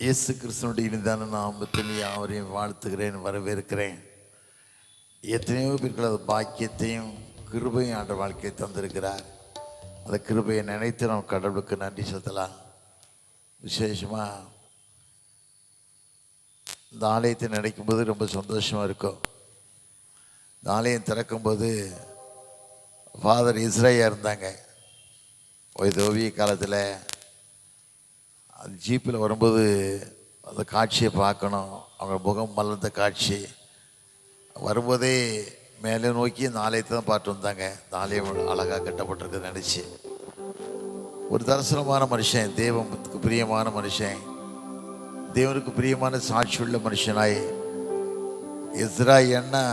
இயேசு கிறிஸ்துனுடைய இனிதான நாமத்தில் யாவரையும் வாழ்த்துகிறேன், வரவேற்கிறேன். எத்தனையோ பேர்கள் அது பாக்கியத்தையும் கிருபையும் ஆண்ட வாழ்க்கையை தந்திருக்கிறார். அந்த கிருபையை நினைத்து நாம் கடவுளுக்கு நன்றி செலுத்தலாம். விசேஷமாக இந்த ஆலயத்தை நினைக்கும்போது ரொம்ப சந்தோஷமாக இருக்கும். இந்த ஆலயம் திறக்கும்போது ஃபாதர் இஸ்ராயா இருந்தாங்க. ஓவிய காலத்தில் அது ஜீப்பில் வரும்போது அந்த காட்சியை பார்க்கணும். அவங்க முகம் மலர்ந்த காட்சி வரும்போதே மேலே நோக்கி இந்த ஆலயத்தை தான் பார்த்து வந்தாங்க. இந்த ஆலயம் அழகாக கட்டப்பட்டிருக்குன்னு நினச்சி ஒரு தரிசனமான மனுஷன், தேவனுக்கு பிரியமான மனுஷன், தேவனுக்கு பிரியமான சாட்சி உள்ள மனுஷனாய் இஸ்ராயல்னா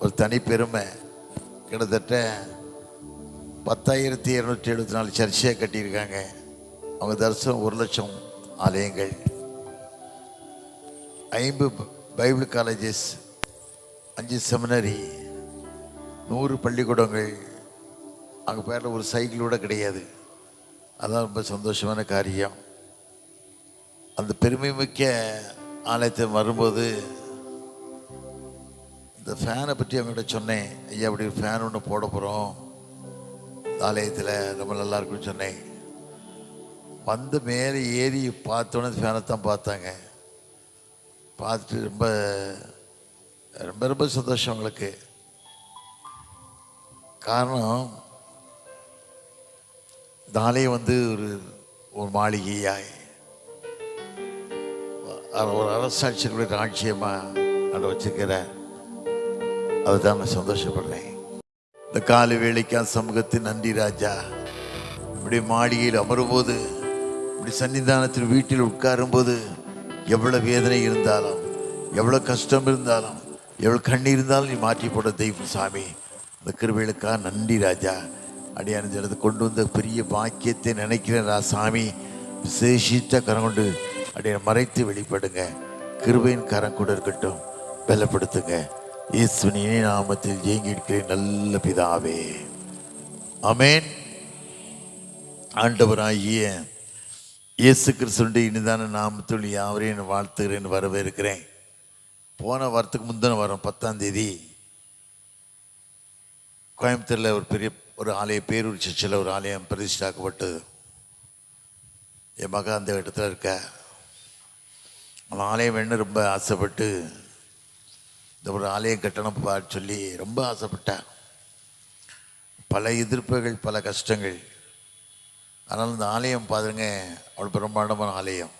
ஒரு தனி பெருமை. கிட்டத்தட்ட 10,274 சர்ச்சையை கட்டியிருக்காங்க. அவங்க தரிசனம் 1,00,000 ஆலயங்கள், 5 பைபிள் காலேஜஸ், 5 செமினரி, 100 பள்ளிக்கூடங்கள். அங்கே பேரில் ஒரு சைக்கிள் கூட கிடையாது. அதான் ரொம்ப சந்தோஷமான காரியம். அந்த பெருமை மிக்க ஆலயத்தை வரும்போது இந்த ஃபேனை பற்றி அவங்ககிட்ட சொன்னேன். ஐயா அப்படி ஒரு ஃபேன் ஒன்று போட போகிறோம் ஆலயத்தில், ரொம்ப நல்லா இருக்குன்னு சொன்னேன். வந்து மேலே ஏறி பார்த்தோன்னே ஃபேனை தான் பார்த்தாங்க. பார்த்துட்டு ரொம்ப ரொம்ப ரொம்ப சந்தோஷம் அவங்களுக்கு. காரணம், இந்த ஆலயம் வந்து ஒரு மாளிகையாய் ஒரு அரசாட்சியுடைய ராஜ்யமாக அதை வச்சுக்கிறேன். அதுதான் நான் சந்தோஷப்படுறேன். இந்த காலை வேலைக்கா சமூகத்தின் நன்றி ராஜா. இப்படி மாளிகையில் அமரும்போது, இப்படி சன்னிதானத்தில் வீட்டில் உட்காரும்போது, எவ்வளோ வேதனை இருந்தாலும், எவ்வளோ கஷ்டம் இருந்தாலும், எவ்வளோ கண்ணீர் இருந்தாலும் நீ மாற்றி போட தெய்வம் சாமி. இந்த கிருபைகளுக்காக நன்றி ராஜா. அடியான ஜனத்தை கொண்டு வந்த பெரிய பாக்கியத்தை நினைக்கிறேன் சாமி. விசேஷித்த கரம் கொண்டு அடைய மறைத்து வெளிப்படுங்க. கிருபையின் கரம் கூட இருக்கட்டும், பலப்படுத்துங்க. இயேசுவின் இனிய நாமத்தில் ஜெயங்கி இருக்கிறேன் நல்ல பிதாவே, ஆமென். ஆண்டவராகிய இயேசு கிறிஸ்துவின் இனிதான நாமத்தில் யாவரையும் வாழ்த்துகிறேன், வரவேற்கிறேன். போன வாரத்துக்கு முந்தின வாரம் 10ஆம் தேதி கோயம்புத்தூரில் ஒரு பெரிய ஒரு ஆலயம், பேரூர் சர்ச்சில் ஒரு ஆலயம் பிரதிஷ்டாக்கப்பட்டது. என் மகன் அந்த இடத்துல இருக்க. அந்த ஆலயம் வேணும்னு ரொம்ப ஆசைப்பட்டு இந்த ஒரு ஆலயம் கட்டணம் சொல்லி ரொம்ப ஆசைப்பட்டேன். பல எதிர்ப்புகள், பல கஷ்டங்கள். அதனால் இந்த ஆலயம் பாருங்க, அவ்வளோ பிரம்மாண்டமான ஆலயம்,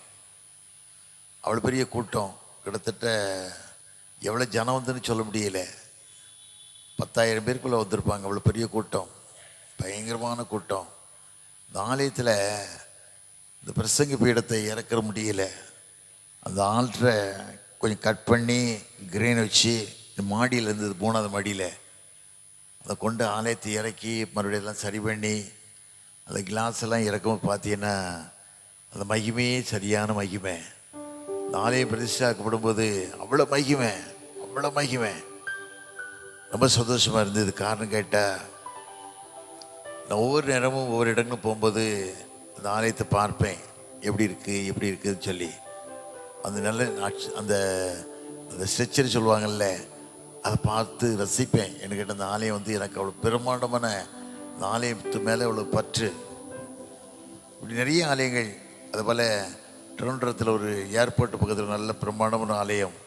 அவ்வளோ பெரிய கூட்டம். கிட்டத்தட்ட எவ்வளோ ஜனம் வந்துன்னு சொல்ல முடியல. 10,000 பேருக்குள்ளே வந்திருப்பாங்க. அவ்வளோ பெரிய கூட்டம், பயங்கரமான கூட்டம். இந்த ஆலயத்தில் இந்த பிரசங்க பீடத்தை இறக்கிற முடியல. அந்த ஆல்ட்ரை கொஞ்சம் கட் பண்ணி கிரேன் வச்சு மாடியில் இருந்தது, 3ஆவது மாடியில் அதை கொண்டு ஆலயத்தை இறக்கி மறுபடியும் எல்லாம் சரி பண்ணி அந்த கிளாஸ் எல்லாம் இறக்கும்போது பார்த்தீங்கன்னா அந்த மகிமையே சரியான மகிமை. இந்த ஆலயம் பிரதிஷ்டாக்கப்படும் போது அவ்வளோ மகிமை, அவ்வளோ மகிமை. ரொம்ப சந்தோஷமாக இருந்தது. காரணம் கேட்டால், நான் ஒவ்வொரு நேரமும் ஒவ்வொரு இடங்களும் போகும்போது அந்த ஆலயத்தை பார்ப்பேன், எப்படி இருக்குது எப்படி இருக்குதுன்னு சொல்லி. அந்த நல்ல அந்த அந்த ஸ்ட்ரெச்சர் சொல்லுவாங்கள்ல, அதை பார்த்து ரசிப்பேன். எனக்கு கேட்ட அந்த ஆலயம் வந்து எனக்கு அவ்வளோ பிரம்மாண்டமான, இந்த ஆலயத்து மேலே அவ்வளோ பற்று. இப்படி நிறைய ஆலயங்கள். அதுபோல் திருவனந்தபுரத்தில் ஒரு ஏர்போர்ட் பக்கத்தில் நல்ல பிரம்மாண்டமான ஆலயம்,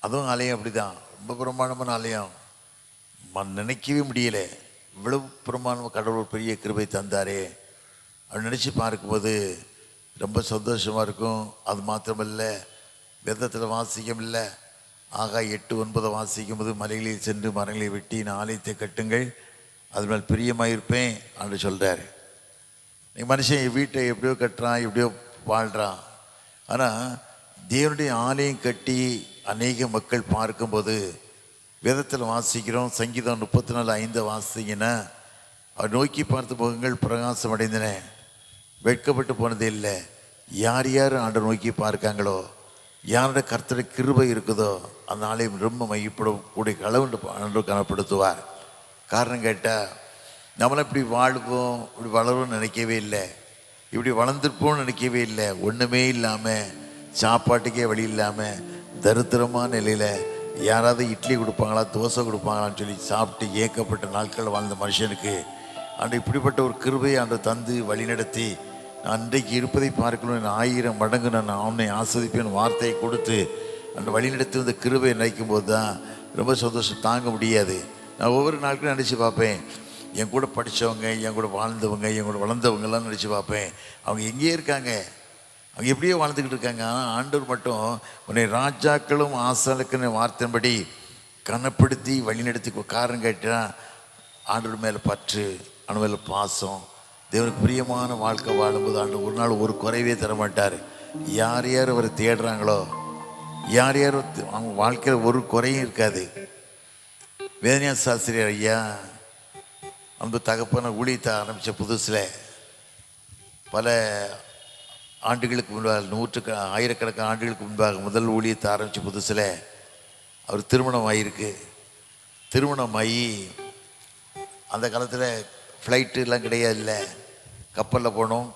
அதுவும் ஆலயம் அப்படி தான், ரொம்ப பிரம்மாண்டமான ஆலயம். நினைக்கவே முடியல, இவ்வளவு பிரம்மாண்டமாக கடவுள் பெரிய கிருபை தந்தாரே அப்படி நினச்சி பார்க்கும்போது ரொம்ப சந்தோஷமாக இருக்கும். அது மாத்திரமல்ல, வேதத்தில் வாசிக்கும் இல்லை, ஆகா 8-9 வாசிக்கும் போது, மலைகளில் சென்று மரங்களை வெட்டி நான் ஆலயத்தை கட்டுங்கள், அது மேல் பிரியமாக இருப்பேன் அப்படின்னு சொல்கிறார். நீ மனுஷன் வீட்டை எப்படியோ கட்டுறான், எப்படியோ வாழ்கிறான். ஆனால் தேவனுடைய ஆலயம் கட்டி அநேக மக்கள் பார்க்கும்போது, வேதத்தில் வாசிக்கிறோம், சங்கீதம் 34:5 வாசிங்கன்னா, அவர் நோக்கி பார்த்த முகங்கள் பிரகாசம் அடைந்தன, வெட்கப்பட்டு போனதே இல்லை. யார் யார் ஆண்டை நோக்கி பார்க்காங்களோ, யாரோட கர்த்தருடைய கிருபை இருக்குதோ, அந்த ஆலயம் ரொம்ப மையப்படும் கூடிய அளவு ஆண்டு கனப்படுத்துவார். காரணம் கேட்டால், நம்மளாம் இப்படி வாழ்வோம், இப்படி வளரும்னு நினைக்கவே இல்லை, இப்படி வளர்ந்துருப்போம்னு நினைக்கவே இல்லை. ஒன்றுமே இல்லாமல் சாப்பாட்டுக்கே வழி இல்லாமல் தரித்திரமான நிலையில் யாராவது இட்லி கொடுப்பாங்களா தோசை கொடுப்பாங்களான்னு சொல்லி சாப்பிட்டு ஏக்கப்பட்ட நாட்கள் வாழ்ந்த மனுஷனுக்கு அன்று இப்படிப்பட்ட ஒரு கிருபையை அன்று தந்து வழிநடத்தி அன்றைக்கு இருப்பதை பார்க்கணும் 1000 மடங்கு நான் அவனை ஆஸ்வதிப்பேன் வார்த்தையை கொடுத்து அந்த வழிநடத்தி வந்த கிருபையை நினைக்கும் போது தான் ரொம்ப சந்தோஷம் தாங்க முடியாது. நான் ஒவ்வொரு நாட்களும் நினச்சி பார்ப்பேன், என் கூட படித்தவங்க, என் கூட வாழ்ந்தவங்க, என் கூட வளர்ந்தவங்கெல்லாம் நினச்சி பார்ப்பேன். அவங்க எங்கேயே இருக்காங்க, அவங்க எப்படியோ வாழ்ந்துக்கிட்டு இருக்காங்க. ஆனால் ஆண்டவர் மட்டும் உன்னை ராஜாக்களும் ஆசானுக்குன்னு வார்த்தையின்படி கனப்படுத்தி வழிநடத்தி காரணம் கேட்டால் ஆண்டவர் மேலே பற்று, அவன் மேலே பாசம், தேவனுக்கு பிரியமான வாழ்க்கை வாழும்போது ஆண்டு ஒரு நாள் ஒரு குறைவே தரமாட்டார். யார் யார் அவரை தேடுறாங்களோ, யார் யார் அவங்க வாழ்க்கையில் ஒரு குறையும் இருக்காது. வேதனியா சாஸ்திரியர் ஐயா அந்த தகப்பன ஊழியத்தை ஆரம்பித்த புதுசில் பல ஆண்டுகளுக்கு முன்பாக ஆயிரக்கணக்கான ஆண்டுகளுக்கு முன்பாக முதல் ஊழியத்தை ஆரம்பித்த புதுசில் அவர் திருமணம் ஆகியிருக்கு. திருமணமாகி அந்த காலத்தில் ஃப்ளைட்டுலாம் கிடையாது, இல்லை கப்பலில் போனோம்.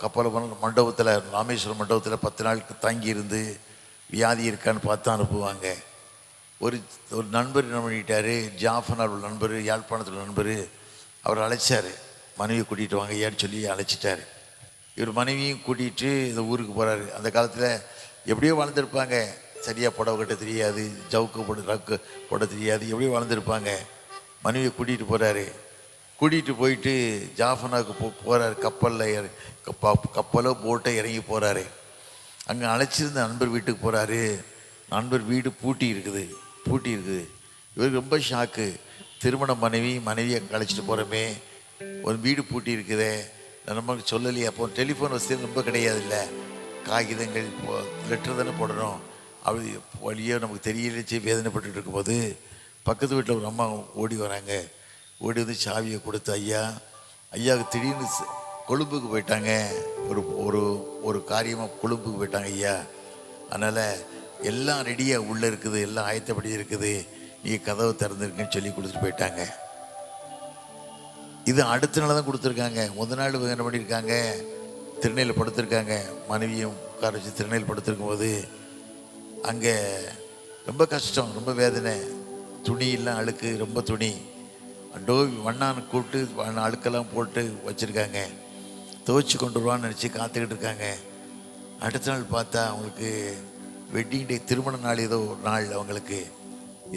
மண்டபத்தில் ராமேஸ்வரம் மண்டபத்தில் 10 நாளுக்கு தங்கி இருந்து வியாதி இருக்கான்னு பார்த்து அனுப்புவாங்க. ஒரு நண்பர் என்ன பண்ணிட்டார், ஜாஃபனார் உள்ள நண்பர், யாழ்ப்பாணத்தில் நண்பர், அவர் அழைச்சார், மனைவியை கூட்டிகிட்டு வாங்க ஏன்னு சொல்லி அழைச்சிட்டார். இவர் மனைவியும் கூட்டிகிட்டு இந்த ஊருக்கு போகிறாரு. அந்த காலத்தில் எப்படியோ வாழ்ந்துருப்பாங்க, சரியாக புடவை கட்ட தெரியாது, ரக்கு போட தெரியாது, எப்படியோ வாழ்ந்துருப்பாங்க. மனைவியை கூட்டிகிட்டு போகிறாரு. கூட்டிகிட்டு போயிட்டு ஜாஃபனாவுக்கு போகிறாரு. கப்பலோ போட்டோ இறங்கி போகிறாரு. அங்கே அழைச்சிருந்த நண்பர் வீட்டுக்கு போகிறாரு. நண்பர் வீடு பூட்டி இருக்குது. இவருக்கு ரொம்ப ஷாக்கு. திருமண மனைவியை அழைச்சிட்டு போகிறோமே, ஒரு வீடு பூட்டி இருக்குதே, நமக்கு சொல்லலையே. அப்போ டெலிஃபோன் வசதி ரொம்ப கிடையாது, இல்லை காகிதங்கள் லெட்டர் தானே போடணும். அப்படி வழியோ நமக்கு தெரியலச்சு வேதனைப்பட்டு இருக்கும்போது பக்கத்து வீட்டில் ஒரு அம்மா ஓடி வராங்க. ஓடி வந்து சாவியை கொடுத்து, ஐயாவுக்கு திடீர்னு கொழும்புக்கு போயிட்டாங்க, ஒரு காரியமாக கொழும்புக்கு போயிட்டாங்க ஐயா, அதனால் எல்லாம் ரெடியாக உள்ளே இருக்குது, எல்லாம் ஆயத்தப்படி இருக்குது, நீங்கள் கதவை திறந்துருக்குன்னு சொல்லி கொடுத்துட்டு போயிட்டாங்க. இது அடுத்த நாள் தான் கொடுத்துருக்காங்க. முதல் நாள் என்ன பண்ணியிருக்காங்க, திருநெல்வேலியில் படுத்திருக்காங்க. மனைவியும் உட்கார வச்சு திருநெல்வேலியில் படுத்திருக்கும் போது அங்கே ரொம்ப கஷ்டம், ரொம்ப வேதனை, துணியெல்லாம் அழுக்கு, ரொம்ப துணி, வண்ணான்னு கூப்பிட்டு அழுக்கெல்லாம் போட்டு வச்சுருக்காங்க. துவைச்சி கொண்டு வருவான்னு நினச்சி காத்துக்கிட்டு இருக்காங்க. அடுத்த நாள் பார்த்தா அவங்களுக்கு வெட்டிங் டே, திருமண நாள், ஏதோ ஒரு நாள் அவங்களுக்கு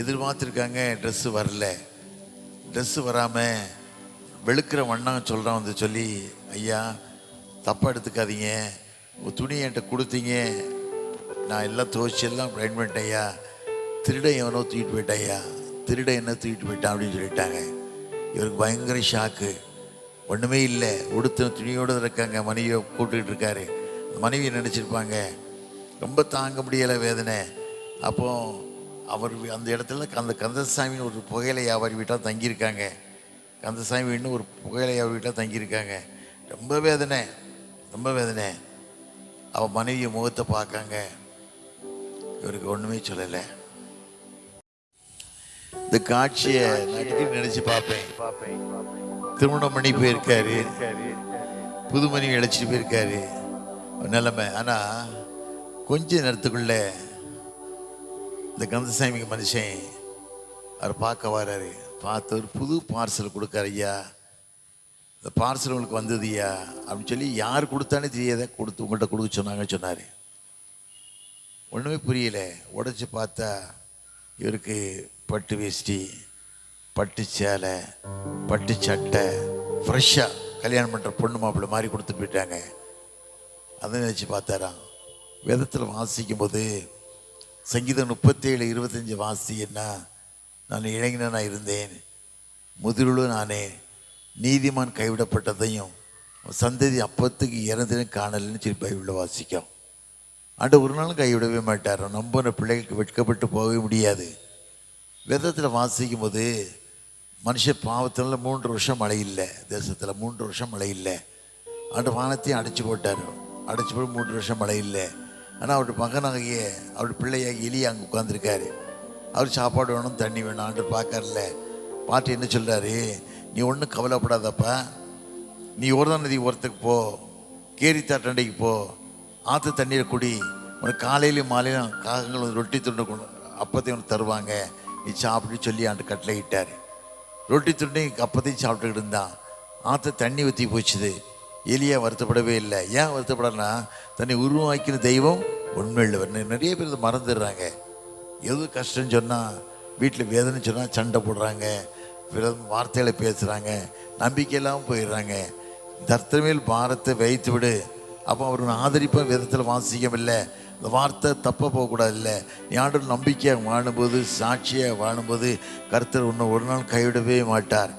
எதிர்பார்த்துருக்காங்க. ட்ரெஸ்ஸு வரல. ட்ரெஸ்ஸு வராமல் வெளுக்கிற வண்ணம் சொல்கிறான் வந்து சொல்லி, ஐயா தப்பாக எடுத்துக்காதீங்க, உங்கள் துணியை என்கிட்ட கொடுத்தீங்க, நான் எல்லாம் துவைச்சி எல்லாம் ரைட் பண்ணிட்டேன் ஐயா, திருடன் எவனோ தூக்கிட்டு போயிட்டேன் ஐயா, திருடன் என்ன தூக்கிட்டு போயிட்டான் அப்படின்னு சொல்லிட்டாங்க. இவருக்கு பயங்கர ஷாக்கு. ஒன்றுமே இல்லை, உடுத்த துணியோடு இருக்காங்க, மனைவியை கூப்பிட்டுக்கிட்டு இருக்காரு. மனைவியை நினச்சிருப்பாங்க. ரொம்ப தாங்க முடியலை வேதனை. அப்போது அவர் அந்த இடத்துல அந்த கந்தசாமின்னு ஒரு புகையிலை வியாபாரி வீட்டில் தங்கியிருக்காங்க. கந்தசாமி இன்னும் ஒரு புகையிலை வியாபாரி வீட்டில் தங்கியிருக்காங்க. ரொம்ப வேதனை, ரொம்ப வேதனை. அவன் மனைவியை முகத்தை பார்க்காங்க. இவருக்கு ஒன்றுமே சொல்லலை. இந்த காட்சியை அடிக்கடி நினச்சி பார்ப்பேன். திருமணம் பண்ணி போயிருக்காரு, புது மனைவி அழைச்சிட்டு போயிருக்காரு, நிலைமை. ஆனால் கொஞ்ச நேரத்துக்குள்ள இந்த கந்தசாமிக்கு மனுஷன் அவர் பார்க்க வர்றாரு. பார்த்து ஒரு புது பார்சல் கொடுக்காரு. ஐயா இந்த பார்சல் உங்களுக்கு வந்தது ஐயா அப்படின்னு சொல்லி, யார் கொடுத்தானே தெரியாத கொடுத்து உங்கள்கிட்ட கொடுக்க சொன்னார். ஒன்றுமே புரியலை. உடச்சி பார்த்தா இவருக்கு பட்டு வேஷ்டி, பட்டு சேலை, பட்டு சட்டை, ஃப்ரெஷ்ஷாக கல்யாணம் பண்ணுற பொண்ணு மாப்பிள்ளை மாதிரி கொடுத்துட்டு போயிட்டாங்க. அதை நினச்சி பார்த்தாராம். வேதத்தில் வாசிக்கும் போது சங்கீதம் 37:25 வாசின்னா, நான் இளைஞனாக இருந்தேன், முதிருளும் நானே, நீதிமான் கைவிடப்பட்டதையும் சந்ததி அப்பத்துக்கு இறந்ததையும் காணலன்னு சொல்லி பைபிளில் வாசிக்கும். ஆண்டு ஒரு நாளும் கைவிடவே மாட்டார். நம்பின பிள்ளைகளுக்கு வெட்கப்பட்டு போகவே முடியாது. வேதத்தில் வாசிக்கும் போது மனுஷ பாவத்தினால 3 வருஷம் மழை இல்லை, தேசத்தில் 3 வருஷம் மழை இல்லை. ஆண்டு வானத்தையும் அடைச்சி போட்டார். அடைச்சி போட்டு 3 வருஷம் மழை இல்லை. ஆனால் அவருடைய மகனாகிய அவருடைய பிள்ளையாகி எலியா அங்கே உட்காந்துருக்காரு. அவர் சாப்பாடு வேணும், தண்ணி வேணும். ஆண்டு பார்க்கறல. பாட்டு என்ன சொல்கிறாரு, நீ ஒன்றும் கவலைப்படாதப்பா, நீ யோர்தான் நதி ஓரத்துக்கு போ, கேரித்தாட்டண்டைக்கு போ, ஆற்று தண்ணீரை குடி, உனக்கு காலையிலையும் மாலையிலும் காகங்கள் வந்து ரொட்டி துண்டு கொண்டு அப்பத்தையும் உனக்கு தருவாங்க, நீ சாப்பிட்டு சொல்லி ஆண்டு கட்டளையிட்டார். ரொட்டி துண்டை அப்பத்தையும் சாப்பிட்டுக்கிட்டு இருந்தான். ஆற்ற தண்ணி ஊற்றி போச்சுது. எலியா வருத்தப்படவே இல்லை. ஏன் வருத்தப்படனா, தன்னை உருவாக்கின தெய்வம் உண்மையுள்ளவர். நிறைய பேர் இதை மறந்துடுறாங்க. எது கஷ்டம்னு சொன்னால், வீட்டில் வேதனை சொன்னால் சண்டை போடுறாங்க, வார்த்தைகளை பேசுகிறாங்க, நம்பிக்கையெல்லாம் போயிடுறாங்க. தர்த்தமேல் பாரத்தை வைத்து விடு, அப்போ அவர் ஆதரிப்பாக விதத்தில் வாசிக்கவில்லை. இந்த வார்த்தை தப்ப போகக்கூடாது. இல்லை, நீ ஆண்டவர் நம்பிக்கையாக வாழும்போது, சாட்சியாக வாழும்போது கர்த்தர் உன்னை ஒரு நாள் கைவிடவே மாட்டார்.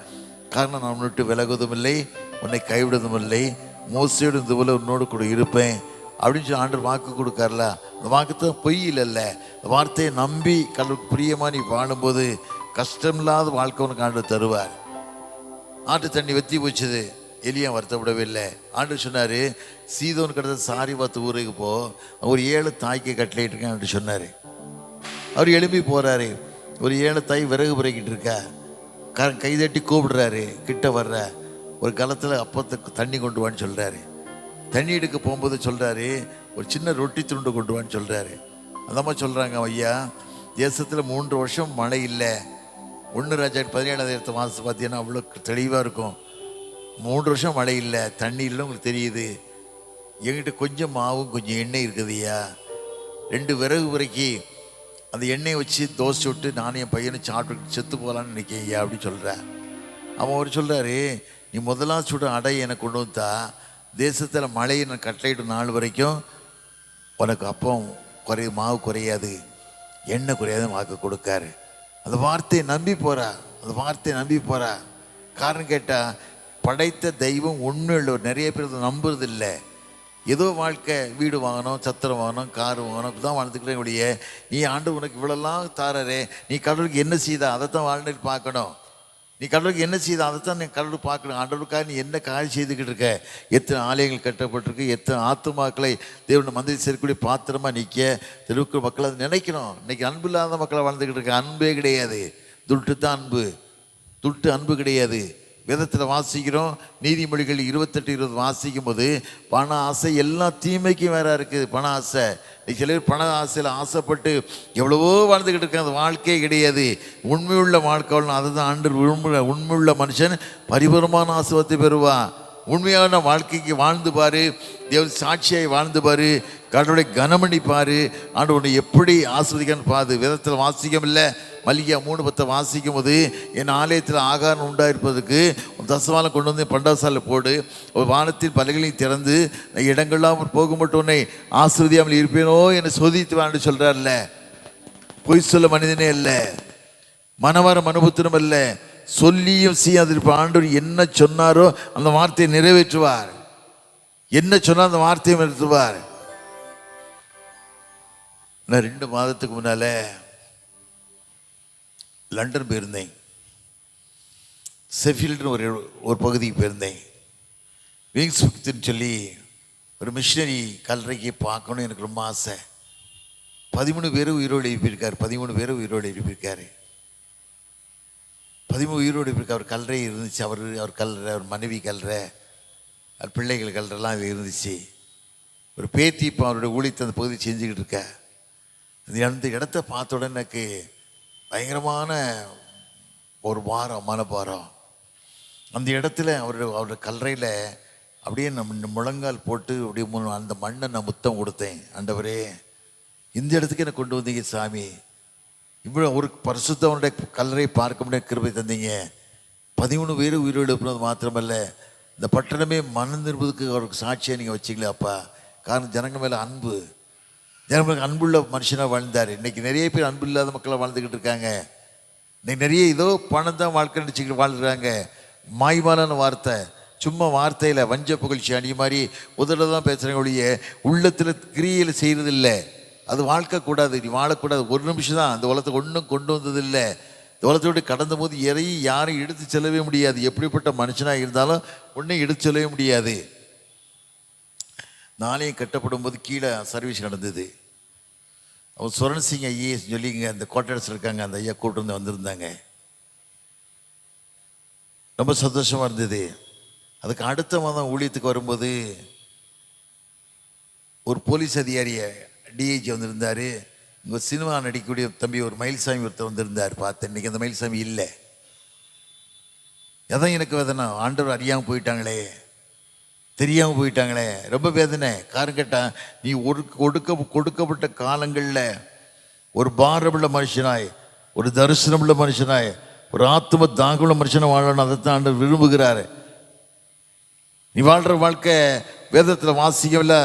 காரணம், நான் விட்டு விலகுவதும் இல்லை, உன்னை கைவிடுவதும் இல்லை, மோசையோடு இந்த போல உன்னோடு கூட இருப்பேன் அப்படின்னு சொல்லி ஆண்டவர் வாக்கு கொடுக்கார்ல. அந்த வாக்கு தான் பொய் இல்லைல்ல. இந்த வார்த்தையை நம்பி கடவுளுக்கு பிரியமாக நீ வாழும்போது கஷ்டமில்லாத வாழ்க்கை உனக்கு ஆண்டவர் தருவார். ஆட்டு தண்ணி வெத்தி போச்சுது. எலியா வருத்தப்படவே இல்லை. ஆண்டவர் சொன்னார், சீதோன் கிடந்த சாரி பார்த்து ஊருக்கு போ, ஒரு 7 தாய்க்கு கட்டளையிட்டிருக்கேன் அப்படின்னு சொன்னார். அவர் எழுப்பி போகிறாரு. ஒரு 7 தாய் விறகு புரைக்கிட்டு இருக்கா. கைதட்டி கூப்பிடுறாரு, கிட்ட வர்ற ஒரு காலத்தில் அப்பத்துக்கு தண்ணி கொண்டு வான்னு சொல்கிறாரு. தண்ணி எடுக்க போகும்போது சொல்கிறாரு, ஒரு சின்ன ரொட்டி துண்டு கொண்டு வான்னு சொல்கிறாரு. அந்த அம்மா சொல்கிறாங்க, ஐயா தேசத்தில் 3 வருஷம் மழை இல்லை. 1 ராஜா 17 மாதம் பார்த்தீங்கன்னா அவ்வளோ தெளிவாக இருக்கும். 3 வருஷம் மழை இல்லை, தண்ணி இல்லை, உங்களுக்கு தெரியுது. என்கிட்ட கொஞ்சம் மாவும் கொஞ்சம் எண்ணெய் இருக்குதுய்யா, 2 விறகு உரைக்கி அந்த எண்ணெயை வச்சு தோசை விட்டு நானும் என் பையனும் சாப்பிட்டு செத்து போகலான்னு நினைக்கிறேன் ஐயா அப்படின்னு சொல்கிறேன். அவன் அவர் சொல்கிறாரு, நீ முதலாம் சுட அடை எனக்கு கொண்டு வந்தா, தேசத்தில் மழையை நான் கட்டளையிட்டு நாள் வரைக்கும் உனக்கு அப்பம் மாவு குறையாது, எண்ணெய் குறையாது வாக்கு கொடுக்காரு. அந்த வார்த்தையை நம்பி போகிறா, அந்த வார்த்தையை நம்பி போகிறா. காரணம் கேட்டால், படைத்த தெய்வம் உண்மையுள்ளவர். நிறைய பேர் நம்புறது இல்லை. ஏதோ வாழ்க்கை, வீடு வாங்கணும், சத்திரம் வாங்கணும், கார் வாங்கணும், இப்படி தான் வாழ்ந்துக்கிட்டே ஒழிய, நீ ஆண்டு உனக்கு இவ்வளோலாம் தாரரே, நீ கடவுளுக்கு என்ன செய்தா அதை தான் வாழ்ந்துட்டு பார்க்கணும். நீ கடவுளுக்கு என்ன செய்தா அதை தான் நீ கடவுளுக்கு பார்க்கணும். ஆண்டவருக்காக நீ என்ன காரியம் செய்துக்கிட்டு இருக்க? எத்தனை ஆலயங்கள் கட்டப்பட்டிருக்கு, எத்தனை ஆத்துமாக்களை தேவனுடைய மந்திரி சேர்க்கக்கூடிய பாத்திரமாக நிற்க தெருவுக்கு மக்களை அதை நினைக்கணும். இன்னைக்கு அன்பு இல்லாத மக்களை வாழ்ந்துக்கிட்டு இருக்க. அன்பே கிடையாது, துட்டு தான் அன்பு. துட்டு அன்பு கிடையாது. வேதத்தில் வாசிக்கிறோம், நீதிமொழிகள் 28-20 வாசிக்கும் போது பண ஆசை எல்லா தீமைக்கும் வேற இருக்குது. பண ஆசை, சிலர் பண ஆசையில் ஆசைப்பட்டு எவ்வளவோ வாழ்ந்துக்கிட்டு இருக்க. அந்த வாழ்க்கையே கிடையாது. உண்மையுள்ள வாழ்க்கை, அதுதான் ஆண்டு உண்மையுள்ள மனுஷன் பரிபூரமான ஆசீர்வாதத்தை பெறுவான். உண்மையான வாழ்க்கைக்கு வாழ்ந்து பாரு, தேவன் சாட்சியாய் வாழ்ந்து பாரு, கடவுளை கனமணிப்பாரு, ஆண்டு உன்னை எப்படி ஆஸ்வதிக்கன்னு பாது. வேதத்தில் வாசிக்கம் இல்லை. மல்லிகா 3:10 வாசிக்கும் போது, என் ஆலயத்தில் ஆகாரம் உண்டாயிருப்பதற்கு தசவாலம் கொண்டு வந்து பண்டாசாலை போடு, ஒரு வானத்தின் பலகைகளையும் திறந்து இடங்கள்லாம் போக மட்டும் உன்னை ஆஸ்வதியாமல் இருப்பேனோ என்னை சோதித்து வான்னு சொல்கிறார்ல. பொய் சொல்ல மனிதனே இல்லை, மனவர மனுபுத்திரம் அல்ல, சொல்லியும் செய்யாதிருப்பார். ஆண்டவர் என்ன சொன்னாரோ அந்த வார்த்தையை நிறைவேற்றுவார். என்ன சொன்னார் அந்த வார்த்தையை நிறைவேற்றுவார். நான் 2 மாதத்துக்கு முன்னால லண்டன் போயிருந்தேன். செஃபீல்டுன்னு ஒரு பகுதிக்கு போயிருந்தேன். விங்ஸ்புக்துன்னு சொல்லி ஒரு மிஷினரி கல்லறைக்கு பார்க்கணும் எனக்கு ரொம்ப ஆசை. 13 பேர் உயிரோடு எழுப்பியிருக்காரு. 13 பேர் உயிரோடு எழுப்பியிருக்காரு. 13 உயிரோடு எழுப்பியிருக்காரு. அவர் கல்லறை இருந்துச்சு. அவர் கல்லறை, அவர் மனைவி கல்லறை, அவர் பிள்ளைகள் கல்லறைலாம் அது இருந்துச்சு. ஒரு பேத்தி இப்போ அவருடைய ஊழியத்தை அந்த பகுதி செஞ்சுக்கிட்டு இருக்க. அந்த இடத்த பார்த்த உடனே எனக்கு பயங்கரமான ஒரு மனபாரம். அந்த இடத்துல அவருடைய கல்லறையில் அப்படியே முழங்கால் போட்டு அப்படியே அந்த மண்ணை நான் முத்தம் கொடுத்தேன். ஆண்டவரே, இந்த இடத்துக்கு என்னை கொண்டு வந்தீங்க சாமி. இவ்வளோ ஒரு பரிசுத்தவனுடைய கல்லறை பார்க்க முடியாத கிருபை தந்தீங்க. 13 பேர் உயிரோடு எழுப்பினது மாத்திரமல்ல, இந்த பட்டணமே மனம் திரும்புவதுக்கு அவருக்கு சாட்சியாக நீங்கள் வச்சிங்களே அப்பா. காரணம், ஜனங்கள் மேலே அன்பு, ஜனங்களுக்கு அன்புள்ள மனுஷனாக வாழ்ந்தார். இன்றைக்கி நிறைய பேர் அன்பு இல்லாத மக்களாக வாழ்ந்துக்கிட்டு இருக்காங்க. இன்றைக்கி நிறைய ஏதோ பணம் தான் வாழ்க்கை நினச்சிக்கிட்டு வாழ்கிறாங்க. மாய்மாலான வார்த்தை, சும்மா வார்த்தையில் வஞ்ச புகழ்ச்சி அணி மாதிரி உதட தான் பேசுகிறாங்க ஒழிய உள்ளத்தில் கிரியையில் செய்கிறதில்லை. அது வாழ்க்கை கூடாது, நீ வாழக்கூடாது. ஒரு நிமிஷம் தான் அந்த உலகத்தை ஒன்றும் கொண்டு வந்ததில்லை. இந்த உலகத்தோடு கடந்த போது யாரும் எடுத்து செல்லவே முடியாது. எப்படிப்பட்ட மனுஷனாக இருந்தாலும் ஒன்றும் எடுத்து செல்லவே முடியாது. நாளையும் கட்டப்படும் போது கீழே சர்வீஸ் நடந்தது. அவர் சுரண் சிங் ஐஏஎஸ் சொல்லி இங்கே அந்த குவார்டர்ஸில் இருக்காங்க, அந்த ஐயா கூட்டு வந்திருந்தாங்க. ரொம்ப சந்தோஷமாக இருந்தது. அதுக்கு அடுத்த மாதம் ஊழியத்துக்கு வரும்போது ஒரு போலீஸ் அதிகாரியை டிஐஜி வந்திருந்தார். இங்கே சினிமா நடிக்கக்கூடிய தம்பி ஒரு மயில்சாமி ஒருத்தர் வந்திருந்தார். பார்த்தேன். இன்றைக்கி அந்த மயில்சாமி இல்லை. எதான் எனக்கு வேதனை, ஆண்டவர் அறியாமல் போயிட்டாங்களே, தெரியாமல் போயிட்டாங்களே, ரொம்ப வேதனை. காரணம் கேட்டால் நீ கொடுக்கப்பட்ட காலங்களில் ஒரு பாரமுள்ள மனுஷனாய், ஒரு தரிசனமுள்ள மனுஷனாய், ஒரு ஆத்ம தாகமுள்ள மனுஷனை வாழணும். அதைத்தான் ஆண்டவர் விரும்புகிறார். நீ வாழ்கிற வாழ்க்கை வேதத்தில் வாசிக்கவில்லை.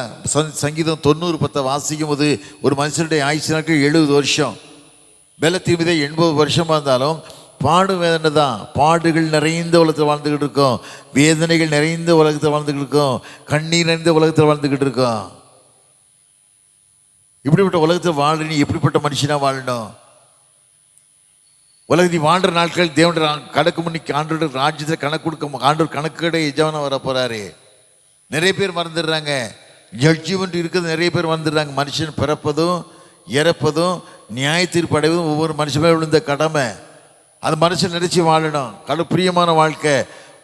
சங்கீதம் 90:10 வாசிக்கும் போது ஒரு மனுஷனுடைய ஆயுசு நாட்கள் 70 வருஷம், பலத்தின் மீதே 80 வருஷமாக இருந்தாலும் பாடு வேதனை தான். பாடுகள் நிறைந்த உலகத்தில் வாழ்ந்துக்கிட்டு இருக்கோம், வேதனைகள் நிறைந்த உலகத்தில் வாழ்ந்துக்கிட்டு இருக்கோம், கண்ணீர் நிறைந்த உலகத்தில் வாழ்ந்துக்கிட்டு இருக்கோம். இப்படிப்பட்ட உலகத்தில் வாழ நீ எப்படிப்பட்ட மனுஷனாக வாழணும்? உலகத்தில் வாழ்கிற நாட்கள் தேவனுடைய கணக்கு முன்னிக்கு ஆண்டோட ராஜ்யத்தில் கணக்கு கொடுக்க ஆண்டோர் கணக்கடை எஜமானம் வர போகிறாரு. நிறைய பேர் மறந்துடுறாங்க. ஜட்ஜ்மெண்ட் இருக்கிறது நிறைய பேர் மறந்துடுறாங்க. மனுஷன் பிறப்பதும் இறப்பதும் நியாய தீர்ப்பு அடைவதும் ஒவ்வொரு மனுஷமே விழுந்த கடமை. அது மனுஷன் நினைச்சு வாழணும். பிரியமான வாழ்க்கை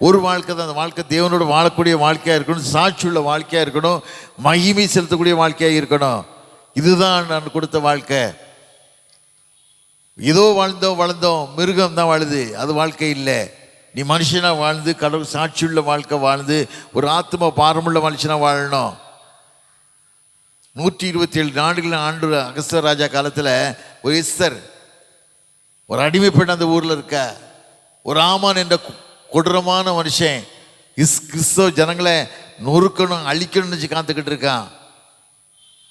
ஒரு வாழ்க்கை தான். அந்த வாழ்க்கை தேவனோடு வாழக்கூடிய வாழ்க்கையாக இருக்கணும், சாட்சியுள்ள வாழ்க்கையாக இருக்கணும், மகிமை செலுத்தக்கூடிய வாழ்க்கையாக இருக்கணும். இதுதான் நான் கொடுத்த வாழ்க்கை. ஏதோ வளர்ந்தோம் மிருகம் தான் வாழுது, அது வாழ்க்கை இல்லை. நீ மனுஷனாக வாழ்ந்து கடவுள் சாட்சியுள்ள வாழ்க்கை வாழ்ந்து ஒரு ஆத்ம பாரமுள்ள மனுஷனாக வாழணும். 127 நாடுகள் ஆண்டு அகஸ்திய ராஜா காலத்தில் ஒரு எஸ்தர், ஒரு அடிமை பெண் அந்த ஊரில் இருக்க. ஒரு ஆமான் என்ற கொடூரமான மனுஷன் கிறிஸ்தவ ஜனங்களை நொறுக்கணும் அழிக்கணும்னு வச்சு காத்துக்கிட்டு இருக்கான்.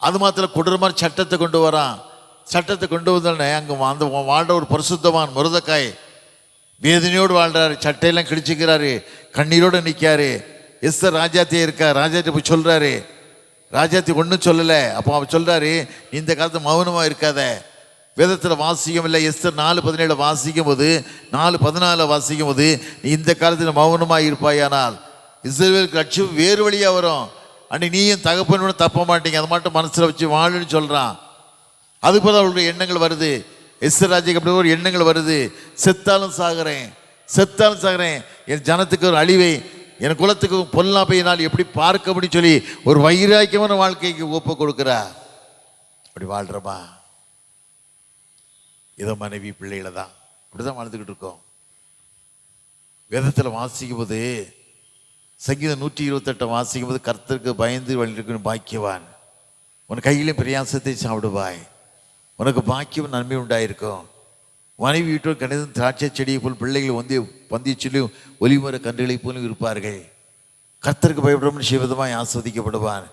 அது மாத்திரம் கொடூரமான சட்டத்தை கொண்டு வரான். சட்டத்தை கொண்டு வந்தோடனே அங்கே அந்த வாழ்ற ஒரு பரிசுத்தவான் மொர்தெகாய் வேதனையோடு வாழ்கிறாரு. சட்டையெல்லாம் கிழிச்சிக்கிறாரு, கண்ணீரோடு நிற்காரு. எஸ்தர் ராஜாத்தியே இருக்கா. ராஜாத்தி போய் சொல்கிறாரு. ராஜாத்தி ஒன்றும் சொல்லலை. அப்போ அவர் சொல்கிறாரு, இந்த காலத்தில் மௌனமாக இருக்காத. வேதத்தில் வாசிக்கும் இல்லை. எஸ்தர் 4:17 வாசிக்கும் போது 4:14 வாசிக்கும் போது நீ இந்த காலத்தில் மௌனமாக இருப்பாயானால் இஸ்ரவேலுக்கு ரட்சிப்பு வேறு வழியாக வரும். அன்னைக்கு நீயும் தகப்பனோட தப்ப மாட்டீங்க. அதை மட்டும் மனசில் வச்சு வாழுன்னு சொல்கிறான். அதுக்கு போது அவளுடைய எண்ணங்கள் வருது. எஸ்தர் ராஜாக்கு அப்படி ஒரு எண்ணங்கள் வருது. செத்தாலும் சாகிறேன், என் ஜனத்துக்கு ஒரு அழிவை, என் குலத்துக்கு பொல்லாப்பை நான் எப்படி பார்க்க முடியும் சொல்லி ஒரு வைராக்கியமான வாழ்க்கைக்கு ஒப்பு கொடுக்குறா. அப்படி வாழ்கிறோமா? ஏதோ மனைவி பிள்ளைகளை தான் இப்படிதான் வாழ்ந்துக்கிட்டு இருக்கோம். வேதத்தில் வாசிக்கும் போது சங்கீதம் 128 வாசிக்கும் போது கர்த்தருக்கு பயந்து வழியிருக்கணும் பாக்கியவான், உன் கையிலும் பிரயாசத்தை சாப்பிடுவாய், உனக்கு பாக்கியம் நன்மை உண்டாயிருக்கும். மனைவி வீட்டோர் கணிதம் திராட்சை செடியை போல் பிள்ளைகள் பந்திச்சிலும் ஒலிமர கன்றுகளை போலும் இருப்பார்கள். கர்த்தருக்கு பயப்படும் சிவதமாய் ஆஸ்வதிக்கப்படுவார்.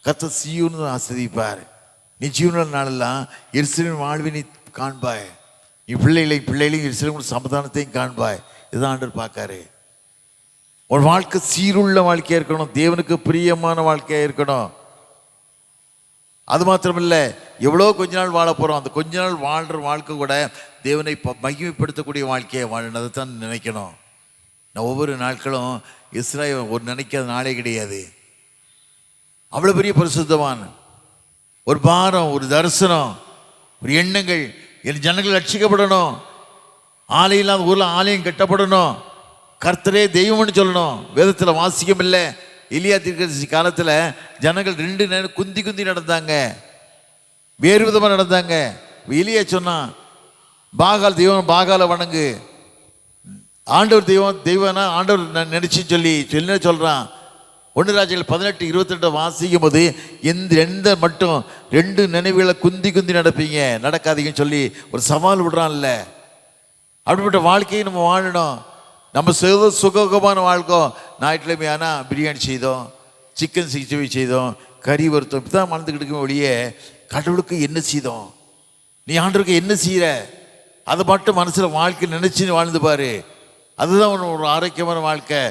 கர்த்தர் சீயோன்னு ஆஸ்வதிப்பார். நீ ஜீவன நாளெல்லாம் எருசலேமின் வாழ்வை நீ காண்பாய். நீ பிள்ளைகளையும் எருசலேமின் சமாதானத்தையும் காண்பாய். இதுதான் ஆண்டவர் பார்க்காரு. ஒரு வாழ்க்கை சீருள்ள வாழ்க்கையாக இருக்கணும், தேவனுக்கு பிரியமான வாழ்க்கையாக இருக்கணும். அது மாத்திரமில்லை, எவ்வளோ கொஞ்ச நாள் வாழ போகிறோம். அந்த கொஞ்ச நாள் வாழ்கிற வாழ்க்கை கூட தேவனை மகிமைப்படுத்தக்கூடிய வாழ்க்கையை வாழணும். தான் நினைக்கணும். நான் ஒவ்வொரு நாட்களும் இஸ்ராயேல் ஒரு நினைக்காத நாளே கிடையாது. அவ்வளோ பெரிய பரிசுத்தவான். ஒரு பாரம், ஒரு தரிசனம், ஒரு எண்ணங்கள். என் ஜனங்கள் ரட்சிக்கப்படணும், ஆலயம் இல்லாத ஊரில் ஆலயம் கட்டப்படணும், கர்த்தரே தெய்வம்னு சொல்லணும். வேதத்தில் வாசிக்கம் இல்லை. எலியா தீர்க்கதரிசி காலத்தில் ஜனங்கள் 2 நேரம் குந்தி நடந்தாங்க, வேறு விதமாக நடந்தாங்க. எலியா சொன்னான், பாகால் தெய்வம், பாகாலை வணங்கு, ஆண்டவர் தெய்வம்னா ஆண்டவர் நினைச்சு சொல்லி சொல்கிறான். 1 ராஜாக்கள் 18:28 வாசிக்கும் போது எந்த மட்டும் 2 நினைவுகளை குந்தி நடப்பீங்க, நடக்காதீங்கன்னு சொல்லி ஒரு சவால் விடுறான்ல. அப்படிப்பட்ட வாழ்க்கையை நம்ம வாழணும். நம்ம சுகமான வாழ்க்கை. ஞாயிற்றுக்கிழமை ஆனால் பிரியாணி செய்தோம், சிக்கன் 65 செய்தோம், கறி வறுத்தோம், இப்படி தான் வாழ்ந்துக்கிட்டு ஒழிய கடவுளுக்கு என்ன செய்தோம், நீ ஆண்டவருக்கு என்ன செய்கிற, அதை மட்டும் மனசில் வாழ்க்கை நினைச்சு வாழ்ந்து பாரு. அதுதான் ஒரு ஆரோக்கியமான வாழ்க்கை.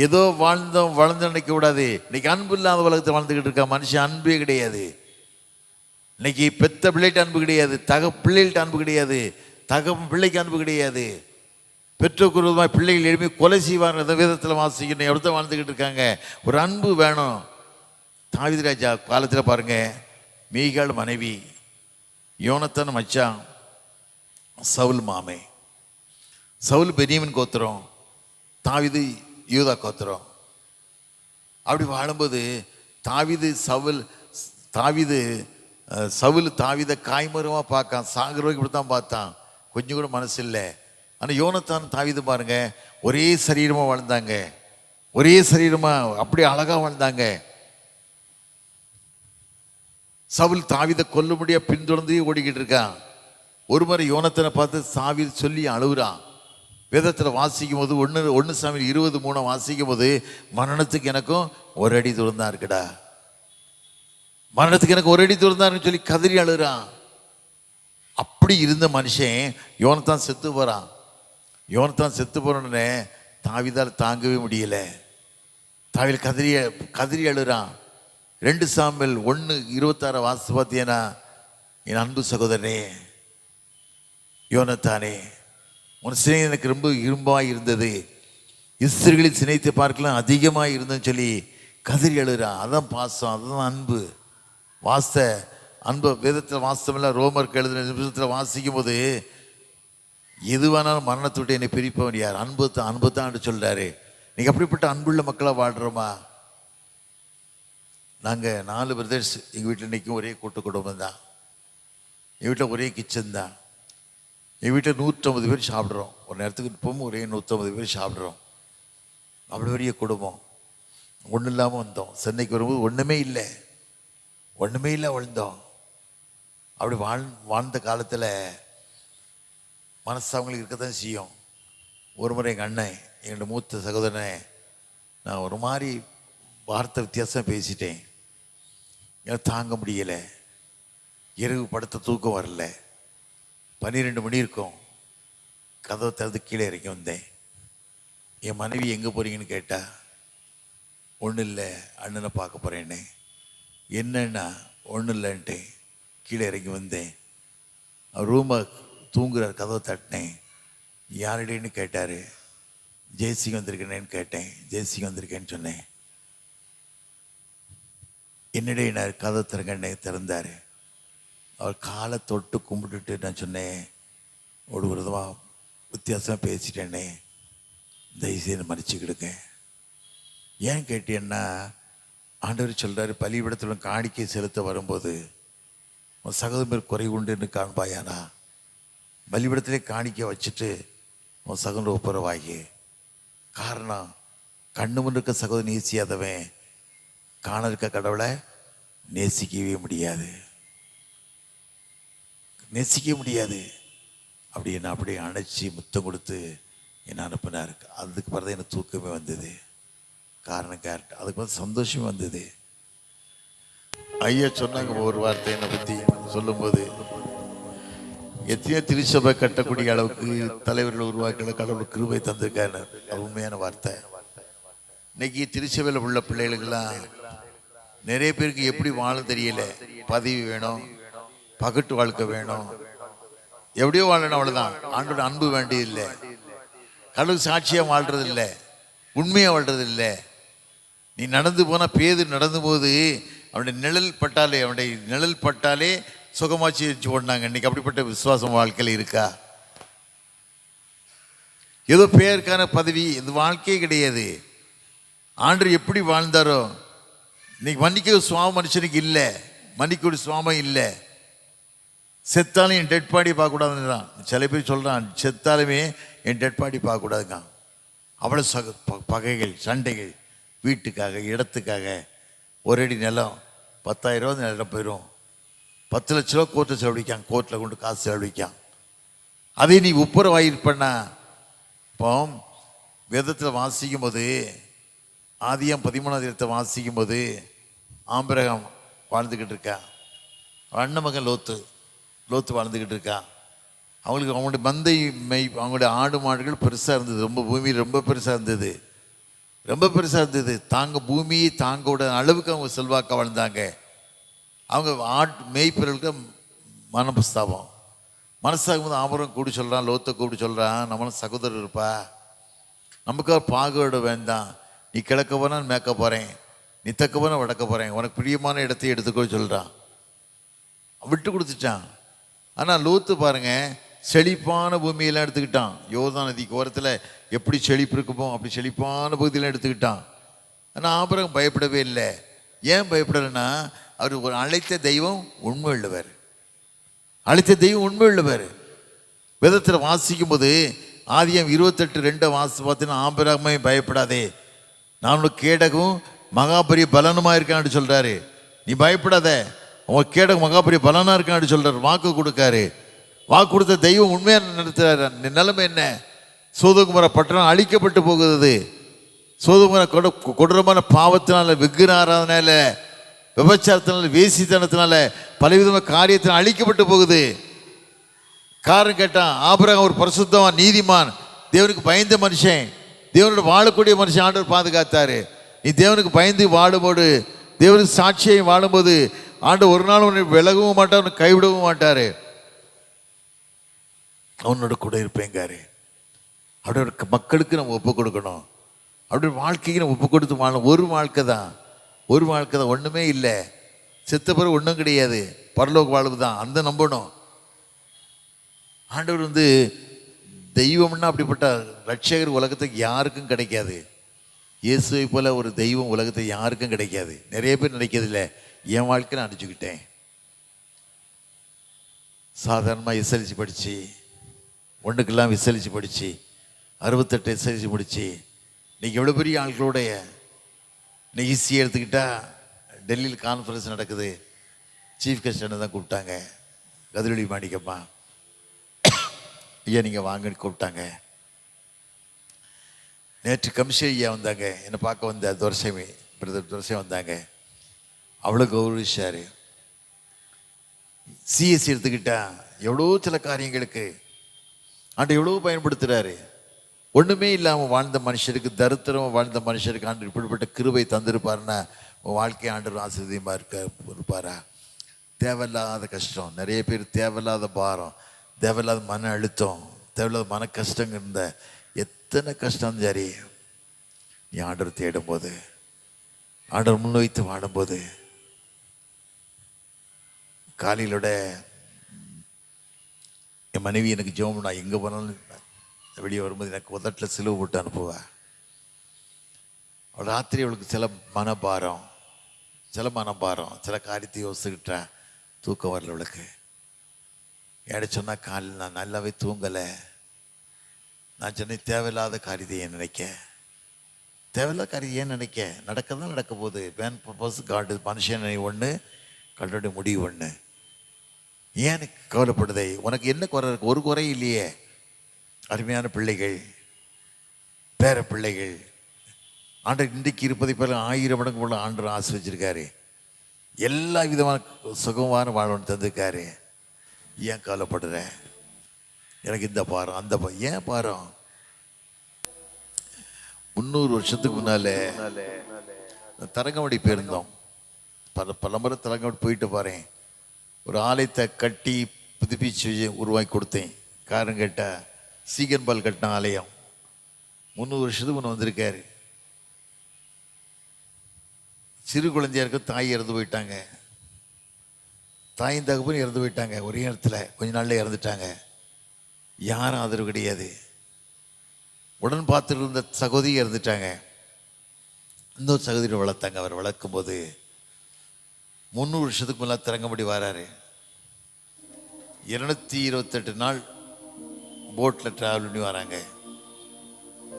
ஏதோ வளர்ந்து நினைக்க கூடாது. இன்னைக்கு அன்பு இல்லாத உலகத்தை வாழ்ந்துக்கிட்டு இருக்கா மனுஷன். அன்பே கிடையாது. இன்னைக்கு பெத்த பிள்ளைகிட்ட அன்பு கிடையாது, பிள்ளைகள்கிட்ட அன்பு கிடையாது, பிள்ளைக்கு அன்பு கிடையாது. பெற்றோருக்கு விரோதமாக பிள்ளைகள் எழுப்பி கொலை செய்வாங்க. அந்த விதத்தில் வாசிக்கணும். எவ்வளோ வாழ்ந்துக்கிட்டு இருக்காங்க. ஒரு அன்பு வேணும். தாவீது ராஜா காலத்தில் பாருங்க, மீகாள் மனைவி, யோனத்தான் மச்சான், சவுல் மாமே. சவுல் பெரியவன் கோத்திரம், தாவீது யூதா கோத்திரம். அப்படி வாழும்போது தாவீது சவுல் தாவீதை காய்மரமாக பார்க்கான், சாகுறவங்க இப்படி தான் பார்த்தான், கொஞ்சம் கூட மனசு இல்லை. ஆனால் யோனத்தான் தாவீது பாருங்க, ஒரே சரீரமாக வாழ்ந்தாங்க, ஒரே சரீரமாக அப்படி அழகாக வாழ்ந்தாங்க. சவுல் தாவீதை கொல்ல முடியா பின்தொடர்ந்து ஓடிக்கிட்டு இருக்கான். ஒரு முறை யோனத்தனை பார்த்து சாவில் சொல்லி அழுகுறான். வேதத்தில் வாசிக்கும் போது 1 சாமுவேல் 20:3 வாசிக்கும் போது, மரணத்துக்கு எனக்கும் ஒரு அடி தூரம் தான் இருக்குடா, மரணத்துக்கு எனக்கு ஒரு அடி தூரம் தான் சொல்லி கதறி அழுகிறான். அப்படி இருந்த மனுஷன் யோனத்தான் செத்து போகிறான். யோனத்தான் செத்து போறோன்னே தாவீதால் தாங்கவே முடியல. தாவீது கதறி அழுகிறான். 2 சாமுவேல் 1:26 வாசி பார்த்தீங்கன்னா, என் அன்பு சகோதரனே யோனத்தானே, உன் சினை எனக்கு ரொம்ப இரும்பாக இருந்தது, இஸ்ரவேலின் சினைத்தை பார்க்கலாம் அதிகமாக இருந்ததுன்னு சொல்லி கதறி அழுகிறான். அதான் பாசம், அதுதான் அன்பு. அன்பு வேதத்தில் வாசமெல்லாம் ரோமருக்கு எழுதின நிமிஷத்தில் வாசிக்கும் போது, எதுவானாலும் மரணத்தை விட்டு என்னை பிரிப்பவன் யார்? அன்பு தான் சொல்றாரு. நீங்கள் அப்படிப்பட்ட அன்புள்ள மக்களாக வாழ்கிறோமா? நாங்கள் 4 பிரதர்ஸ் எங்கள் வீட்டில் இன்றைக்கும் ஒரே கூட்டு குடும்பம் தான். எங்கள் வீட்டில் ஒரே கிச்சன் தான். எங்கள் வீட்டில் 150 பேர் சாப்பிட்றோம். ஒரு நேரத்துக்கு இப்பவும் ஒரே 150 பேர் சாப்பிட்றோம். அவ்வளோ பெரிய குடும்பம். ஒன்றும் இல்லாமல் வந்தோம். சென்னைக்கு வரும்போது ஒன்றுமே இல்லை வாழ்ந்தோம். அப்படி வாழ்ந்த காலத்தில் மனசு அவங்களுக்கு இருக்க தான் செய்யும். ஒரு முறை எங்கள் அண்ணன், என்னோட மூத்த சகோதரனை, நான் ஒரு மாதிரி வார்த்தை வித்தியாசம் பேசிட்டேன். எனக்கு தாங்க முடியலை. இரவு படுத்த தூக்கம் வரல. 12 மணி இருக்கும். கதவை திறந்து கீழே இறங்கி வந்தேன். என் மனைவி எங்கே போகிறீங்கன்னு கேட்டா, ஒன்றும் இல்லை அண்ணனை பார்க்க போகிறேன்னு. என்னன்னா ஒன்றும் இல்லைன்ட்டேன். கீழே இறங்கி வந்தேன். ரூமை தூங்குறார். கதவை தட்டினேன். யாருடைன்னு கேட்டார். ஜெய்சிங் வந்திருக்கேன்னு கேட்டேன். ஜெய்சிங் வந்திருக்கேன்னு சொன்னேன். என்னுடைய நான் கதவை திறங்கண்ணே திறந்தார். அவர் காலை தொட்டு கும்பிட்டுட்டு நான் சொன்னேன், ஒரு விதமாக வித்தியாசமாக பேசிட்டேன்னே, தயவுசெய்து மன்னிச்சுக்கிடுங்க. ஏன் கேட்டேன்னா, ஆண்டவர் சொல்கிறாரு, பலிபீடத்தில் காணிக்கை செலுத்த வரும்போது உன் சகோதரர் குறை உண்டுன்னு காண்பாயானா, பலிபீடத்திலே காணிக்கை வச்சுட்டு உன் சகோதரர் ஒப்புரவாகி. காரணம், கண்ணு முன் இருக்க சகோதரன் நேசியாதவன் காண இருக்க கடவுளை நேசிக்கவே முடியாது. அப்படி என்ன அப்படியே அணைச்சி முத்தம் கொடுத்து என்னை அனுப்பினார். அதுக்கு பிறகு எனக்கு தூக்கமே வந்தது. காரணம் அதுக்கு வந்து சந்தோஷமே வந்தது. ஐயா சொன்னாங்க ஒரு வார்த்தை என்னை பற்றி சொல்லும்போது, எத்தனையோ திருச்சபை கட்டக்கூடிய அளவுக்கு தலைவர்கள் உருவாக்கின கடவுள் கிருபை தந்திருக்காரு. உண்மையான வார்த்தை. இன்னைக்கு திருச்சபையில் உள்ள பிள்ளைகளுக்கெல்லாம் நிறைய பேருக்கு எப்படி வாழ தெரியல. பதவி வேணும், பகட்டு வாழ்க்கை வேணும், எப்படியோ வாழணும், அவ்வளோதான். ஆண்டோட அன்பு வேண்டியதில்லை, கடவுள் சாட்சியாக வாழ்றது இல்லை, உண்மையாக வாழ்றது இல்லை. நீ நடந்து போனால், பேதர் நடந்து போது அவனுடைய நிழல் பட்டாலே சுகமாச்சு வச்சு ஓடினாங்க. இன்னைக்கு அப்படிப்பட்ட விசுவாசம் வாழ்க்கையில் இருக்கா? ஏதோ பேருக்கான பதவி, இது வாழ்க்கையே கிடையாது. ஆண்டவர் எப்படி வாழ்ந்தாரோ, இன்னைக்கு மன்னிக்க சுவாமம் மனுஷனுக்கு இல்லை, மன்னிக்க ஒரு சுவாமம் இல்லை. செத்தாலும் என் டெட் பாடி பார்க்கக்கூடாதுன்றான். சில பேர் சொல்கிறான், செத்தாலுமே என் டெட் பாடி பார்க்கக்கூடாதுங்க. அவ்வளோ பகைகள், சண்டைகள், வீட்டுக்காக, இடத்துக்காக. ஒரு அடி நிலம் 10,000 ரூபா நிலம் போயிடும். 10 லட்ச ரூபா கோர்ட்டை செலவழிக்கான், கோர்ட்டில் கொண்டு காசு செலவழிக்கான். அதே நீ ஒப்புரவாயிருப்பண்ணா. இப்போ வேதத்தில் வாசிக்கும் போது, ஆதியாம் 13ஆம் வாசிக்கும் போது, ஆபிரகாம் வாழ்ந்துக்கிட்டு இருக்கான். அண்ணன் மகன் லோத்து வாழ்ந்துக்கிட்டு இருக்கான். அவங்களுக்கு அவங்களுடைய மந்தை அவங்களுடைய ஆடு மாடுகள் பெருசாக இருந்தது. ரொம்ப பூமியில் ரொம்ப பெருசாக இருந்தது. பூமியை தாங்கோட அளவுக்கு அவங்க செல்வாக்க வாழ்ந்தாங்க. அவங்க மேய்ப்பர்களுக்கு மனசாகும் போது ஆபரம் கூடி சொல்கிறான், லோத்தை கூப்பிட்டு சொல்கிறான், நம்மளும் சகோதரர் இருப்பா, நமக்காக பாகுபாடு வேண்டாம். நீ கிழக்க போனால் மேற்க போகிறேன், நீ தக்க போனால் வடக்க போகிறேன், உனக்கு பிரியமான இடத்தை எடுத்துக்கோ சொல்கிறான். விட்டு கொடுத்துட்டான். ஆனால் லோத்து பாருங்க, செழிப்பான பூமியெல்லாம் எடுத்துக்கிட்டான். யோர்தான் நதிக்கு ஓரத்தில் எப்படி செழிப்பு இருக்குமோ அப்படி செழிப்பான பகுதியெல்லாம் எடுத்துக்கிட்டான். ஆனால் ஆபிரகாம் பயப்படவே இல்லை. ஏன் பயப்படலைன்னா, அவர் அழைத்த தெய்வம் உண்மை உள்ளவர். அழைத்த தெய்வம் உண்மை உள்ளவர். வேதத்தில் வாசிக்கும் போது ஆதியாகமம் 28:2 வாசி பார்த்தீங்கன்னா, ஆபிரகாமே பயப்படாதே, நான் உனக்கு கேடகும் மகாபரிய பலனுமா இருக்கான்னு சொல்றாரு. நீ பயப்படாத, உன் கேடகம் மகாபரிய பலனா இருக்கான்னு சொல்றாரு. வாக்கு கொடுக்காரு. வாக்கு கொடுத்த தெய்வம் உண்மையா நடத்துறாரு. நிலைமை என்ன? சோதோகுமர பட்டணம் அழிக்கப்பட்டு போகுது. சோதோகுமர கொடூரமான பாவத்தினால, விக்கிர ஆராதனால, விபச்சாரத்தினால, வேசித்தனத்தினால, பலவிதமான காரியத்தினால் அழிக்கப்பட்டு போகுது. காரணம் கேட்டான், ஆபிரகாம் ஒரு பரிசுத்தவான், நீதிமான், தேவனுக்கு பயந்த மனுஷன், தேவனோட வாழக்கூடிய மனுஷன் ஆண்டவர் பாதுகாத்தாரு. நீ தேவனுக்கு பயந்து வாழும்போது, தேவனுக்கு சாட்சியை வாழும்போது ஆண்டவர் ஒரு நாள் உன்னை விலகவும் மாட்டார், உன்னை கைவிடவும் மாட்டார். அவனோட கூட இருப்பேங்காரு. அப்படியோட மக்களுக்கு நம்ம ஒப்பு கொடுக்கணும். அப்படி வாழ்க்கைக்கு நம்ம ஒப்பு கொடுத்து வாழணும். ஒரு வாழ்க்கை தான், ஒரு வாழ்க்கை தான், ஒன்றுமே இல்லை. செத்த பிறகு ஒன்றும் கிடையாது, பரலோக வாழ்வு தான். அந்த நம்பணும். ஆண்டவர் தெய்வம்னா அப்படிப்பட்ட ரட்சகர் உலகத்துக்கு யாருக்கும் கிடைக்காது. இயேசுவை போல ஒரு தெய்வம் உலகத்துக்கு யாருக்கும் கிடைக்காது. நிறைய பேர் நினைக்கிறதில்ல, என் வாழ்க்கை நான் அடிச்சுக்கிட்டேன். சாதாரணமாக எஸ்எல்சி படித்து, ஒன்றுக்கெல்லாம் எஸ்எல்சி படித்து, 68 எஸ்எல்சி முடித்து, இன்றைக்கி எவ்வளோ பெரிய ஆட்களுடைய இன்னைக்கு ஈஸியாக எடுத்துக்கிட்டால், டெல்லியில் கான்ஃபரன்ஸ் நடக்குது, சீஃப் கெஸ்ட் தான் கூப்பிட்டாங்க. கதிரொலி மாணிக்கம்மா, ஐயா நீங்கள் வாங்கன்னு கூப்பிட்டாங்க. நேற்று கமிஷன் ஐயா வந்தாங்க, என்னை பார்க்க வந்த துரசாமி பிரதர் துரசாமி வந்தாங்க. அவ்வளோ கௌரவிச்சார். சிஎஸ்சி எடுத்துக்கிட்டா எவ்வளோ சில காரியங்களுக்கு ஆண்டு எவ்வளோ பயன்படுத்துகிறாரு. ஒன்றுமே இல்லாமல் வாழ்ந்த மனுஷருக்கு, தரித்திரமாக வாழ்ந்த மனுஷருக்கு ஆண்டு இப்படிப்பட்ட கிருபை தந்திருப்பாருன்னா உன் வாழ்க்கை ஆண்டு ஆசீர்வாதமாக இருப்பாரா? தேவையில்லாத கஷ்டம், நிறைய பேர் தேவையில்லாத பாரம், தேவையில்லாத மன அழுத்தம், தேவையில்லாத மன கஷ்டங்க இருந்த எத்தனை கஷ்டம். சரி, நீ ஆண்டவர் தேடும்போது, ஆண்டவர் முன்வைத்து வாடும்போது, காலையிலோட என் மனைவி எனக்கு ஜெபம், நான் எங்கே போனாலும் வெளியே வரும்போது எனக்கு உதட்டில் சிலுவை போட்டு அனுப்புவேன். அவள் ராத்திரி அவளுக்கு சில மனபாரம், சில காரியத்தை யோசிச்சுக்கிட்டேன், தூக்கம் வரல அவளுக்கு. ஏட சொன்னால் காலையில் நான் நல்லாவே தூங்கலை. நான் சொன்னேன், தேவையில்லாத காரியத்தை ஏன் நினைக்க, தேவையில்லாத காரியம் ஏன் நினைக்க, நடக்க தான் நடக்க போகுது. மேன் பர்பஸ் காடு, மனுஷன் ஒன்று, கடவுளுடைய முடிவு ஒன்று. ஏன் கவலைப்படுதே? உனக்கு என்ன குறை இருக்கு? ஒரு குறை இல்லையே. அருமையான பிள்ளைகள், பேர பிள்ளைகள், ஆண்டவர் இன்றைக்கு இருப்பதை போல 1000 மடங்கு போல ஆண்டவர் ஆசை வச்சிருக்காரு. எல்லா விதமான சுகமான வாழ்வன் தந்திருக்காரு. ஏன் கவலைப்படுற? எனக்கு இந்த பாரம், அந்த ஏன் பாரம்? 300 வருஷத்துக்கு முன்னால தரங்கம்படி போயிருந்தோம். பல முறை தரங்கம்படி போயிட்டு பாறேன். ஒரு ஆலயத்தை கட்டி புதுப்பிச்சு உருவாக்கி கொடுத்தேன். காரணம் கேட்டால், சீகன்பால் கட்டின ஆலயம் 300 வருஷத்துக்கு முன்னே வந்திருக்காரு. சிறு குழந்தையா இருக்க தாய் இறந்து போயிட்டாங்க. தாயின் தகப்பன் இறந்து போயிட்டாங்க. ஒரே நேரத்தில் கொஞ்ச நாளில் இறந்துட்டாங்க. யாரும் ஆதரவு கிடையாது. உடன் பார்த்துட்டு இருந்த சகோதரி இறந்துட்டாங்க. இன்னொரு சகோதரி வளர்த்தாங்க. அவர் வளர்க்கும் போது 300 வருஷத்துக்கு மேலே திறங்கபடி வராரு. 228 நாள் போட்டில் ட்ராவல் பண்ணி வராங்க.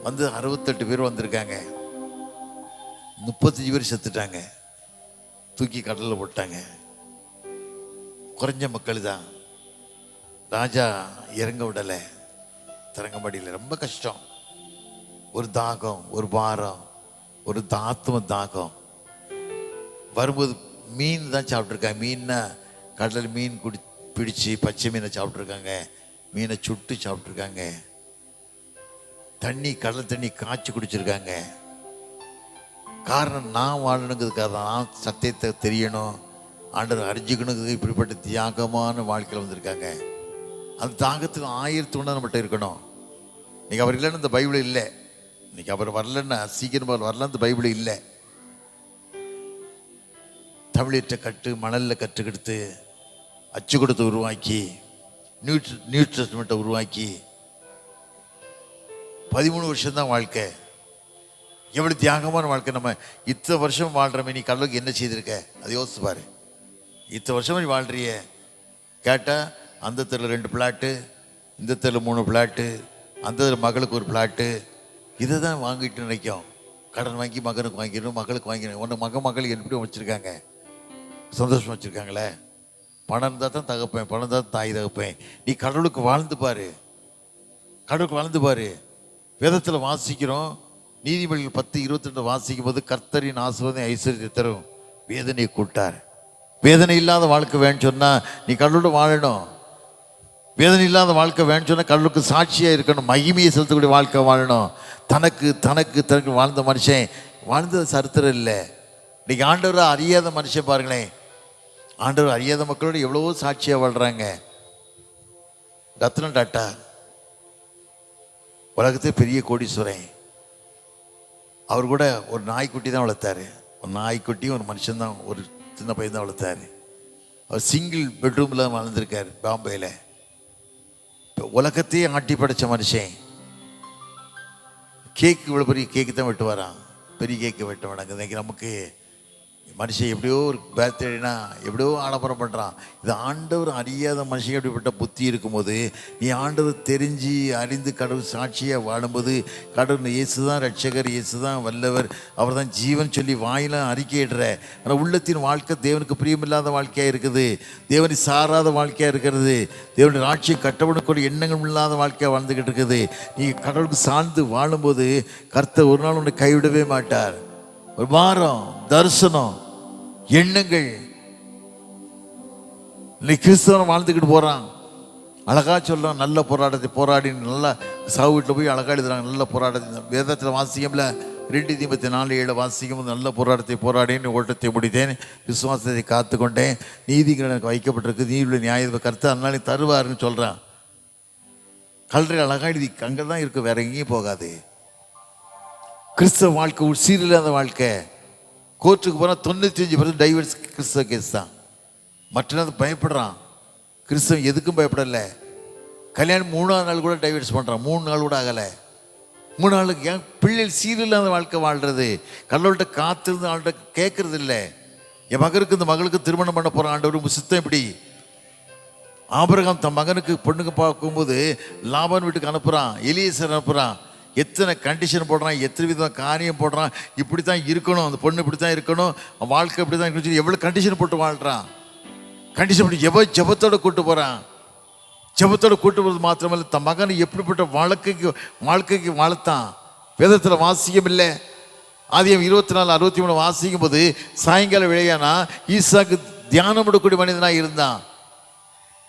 68 பேர் வந்திருக்காங்க. 35 பேர் செத்துட்டாங்க. தூக்கி கடலில் போட்டாங்க. குறைஞ்ச மக்கள் தான். ராஜா இறங்க விடலை. தரங்கம்பாடியில் ரொம்ப கஷ்டம். ஒரு தாகம், ஒரு பாரம், ஒரு ஆத்ம தாகம். வரும்போது மீன் தான் சாப்பிட்ருக்காங்க. மீன்னா கடலில் மீன் பிடிச்சி பச்சை மீனை சாப்பிட்ருக்காங்க. மீனை சுட்டு சாப்பிட்ருக்காங்க. தண்ணி, கடல் தண்ணி காய்ச்சி குடிச்சிருக்காங்க. காரணம், நான் வாழணுங்கிறதுக்காக தான், நான் சத்தியத்தை தெரியணும், ஆண்டவர் அறிஞ்சிக்கணுங்கிறது இப்படிப்பட்ட தியாகமான வாழ்க்கையில் வந்திருக்காங்க. அந்த தாகத்தில் 1000 ஒன்று நம்மகிட்ட இருக்கணும். இன்னைக்கு அவர் இல்லைன்னு இந்த பைபிள் இல்லை. இன்னைக்கு அவர் வரலன்னா, சீக்கிரம் வரல, இந்த பைபிள் இல்லை. தமிழீற்ற கட்டு மணலில் கற்றுக்கெடுத்து அச்சு கொடுத்து உருவாக்கி, நியூ டெஸ்டமெண்ட்டை உருவாக்கி 13 வருஷம்தான் வாழ்க்கை. எவ்வளோ தியாகமான வாழ்க்கை. நம்ம இத்தனை வருஷம் வாழ்கிறோமே, நீ கடவுளுக்கு என்ன செய்திருக்க? அதை யோசிச்சு பாரு. இத்தனை வருஷம் நீ வாழ்றிய கேட்டால் அந்த தெருவில் 2 பிளாட்டு, இந்த தெருவில் 3 பிளாட்டு, அந்த தெருவில் மகளுக்கு ஒரு பிளாட்டு, இதை தான் வாங்கிட்டு நினைக்கும். கடன் வாங்கி மகனுக்கு வாங்கிடணும், மகளுக்கு வாங்கிடணும். ஒன்று மகள் எப்படி வச்சுருக்காங்க, சந்தோஷமாக வச்சுருக்காங்களே. பணம் இருந்தால் தான் தகப்பேன், பணம் இருந்தால் தான் தாய் தகப்பேன். நீ கடவுளுக்கு வாழ்ந்து பாரு, கடவுளுக்கு வாழ்ந்து பாரு. வேதத்தில் வாசிக்கிறோம், நீதிமொழிகள் 10:22 வாசிக்கும் போது கர்த்தரின் ஆசீர்வாதம் ஐஸ்வர்யத்தை தரும், வேதனையை கூட்டார். வேதனை இல்லாத வாழ்க்கை வேணும்னு சொன்னால் நீ கடவுளோட வாழணும். வேதனை இல்லாத வாழ்க்கை வேணும்னு சொன்னால் கடவுளுக்கு சாட்சியாக இருக்கணும், மகிமையை செலுத்தக்கூடிய வாழ்க்கை வாழணும். தனக்கு தனக்கு தனக்கு வாழ்ந்த மனுஷன் வாழ்ந்தது சரித்திரம் இல்லை. இன்றைக்கி ஆண்டவரை அறியாத மனுஷன் பாருங்களேன், ஆண்டவர் அறியாத மக்களோட எவ்வளவோ சாட்சியாக வாழ்கிறாங்க. ரத்ன டாட்டா உலகத்தை பெரிய கோடீஸ்வரன். அவர் கூட ஒரு நாய்க்குட்டி தான் வளர்த்தாரு. ஒரு நாய்க்குட்டியும் ஒரு மனுஷன்தான், ஒரு சின்ன பையன் தான் வளர்த்தாரு. அவர் சிங்கிள் பெட்ரூமில் வாழ்ந்திருக்கார் பாம்பேயில். இப்போ உலகத்தையே ஆட்டி படைத்த மனுஷன். கேக்கு இவ்வளோ பெரிய கேக்கு தான் வெட்டு வரான், பெரிய கேக்கு வெட்ட வேணாங்க. இன்னைக்கு நமக்கு மனுஷன் எப்படியோ ஒரு பர்த்டேனா எப்படியோ ஆடம்பரம் பண்ணுறான். இது ஆண்டவர் அறியாத மனுஷன் எப்படிப்பட்ட புத்தி இருக்கும்போது நீ ஆண்டவர் தெரிஞ்சு அறிந்து கடவுள் சாட்சியாக வாழும்போது, கடவுள் இயேசு தான் ரட்சகர், இயேசு தான் வல்லவர், அவர் தான் ஜீவன் சொல்லி வாயிலாம் அறிக்கையிடுற. ஆனால் உள்ளத்தின் வாழ்க்கை தேவனுக்கு பிரியமில்லாத வாழ்க்கையாக இருக்குது, தேவனை சாராத வாழ்க்கையாக இருக்கிறது, தேவனுடைய ஆட்சியை கட்டவனுக்கு எண்ணங்கள் இல்லாத வாழ்க்கையாக வாழ்ந்துக்கிட்டு இருக்குது. நீ கடவுளுக்கு சார்ந்து வாழும்போது கர்த்தர் ஒரு நாள் உன்னை கைவிடவே மாட்டார். ஒரு வாரம் தரிசனம் எண்ணங்கள். இன்னைக்கு கிறிஸ்தவன் வாழ்ந்துக்கிட்டு போகிறான், அழகா சொல்கிறான், நல்ல போராட்டத்தை போராடி நல்லா சாவு வீட்டில் போய் அழகா எழுதுறாங்க, நல்ல போராட்டத்தை. வேதத்தில் வாசிக்கம்ல 2 தீமோத்தேயு 4:7 வாசிக்கும், நல்ல போராட்டத்தை போராடின்னு ஓட்டத்தை முடித்தேன், விசுவாசத்தை காத்து கொண்டேன், நீதிகள் எனக்கு வைக்கப்பட்டிருக்கு, நீதியுள்ள நியாயத்தை கருத்து அதனால தருவாருன்னு சொல்கிறான். கல்றை அழகா எழுதி அங்கே தான் இருக்கு, வேற எங்கேயும் போகாது. கிறிஸ்தவ வாழ்க்கை ஒரு சீரில்லாத வாழ்க்கை. கோர்ட்டுக்கு போனால் 95% டைவர்ஸ் கிறிஸ்தவ கேஸ் தான். மற்ற பயப்படுறான், கிறிஸ்தவன் எதுக்கும் பயப்படலை. கல்யாணம் 3ஆவது நாள் கூட டைவர்ஸ் பண்ணுறான், 3 நாள் கூட ஆகலை. 3 நாளுக்கு ஏன் பிள்ளைகள் சீரில்லாத வாழ்க்கை வாழ்கிறது? கடவுள்கிட்ட காத்திருந்து ஆள்கிட்ட கேட்கறது இல்லை. என் மகனுக்கு இந்த மகளுக்கு திருமணம் பண்ண போகிற ஆண்டவர் சித்தம் எப்படி? ஆபிரகாம் தன் மகனுக்கு பொண்ணுக்கு பார்க்கும்போது லாபான் வீட்டுக்கு அனுப்புகிறான், எலியேசர் அனுப்புகிறான். எத்தனை கண்டிஷன் போடுறான், எத்தனை விதமாக காரியம் போடுறான். இப்படி தான் இருக்கணும், அந்த பொண்ணு இப்படி தான் இருக்கணும், வாழ்க்கை இப்படி தான் இருக்கணும், எவ்வளோ கண்டிஷன் போட்டு வாழ்கிறான். கண்டிஷன் போட்டு ஜெபத்தோடு கூட்டு போகிறான். ஜெபத்தோடு கூட்டு போகிறது மாத்திரமல்ல, தன் மகனை எப்படிப்பட்ட வாழ்க்கைக்கு வளர்த்தான். வேதத்தில் வாசியம் இல்லை. ஆதியாகமம் 24:63 வாசிக்கும் போது சாயங்காலம் விளையானா ஈசாக்கு தியானம் எடுக்கக்கூடிய மனிதனாக இருந்தான்.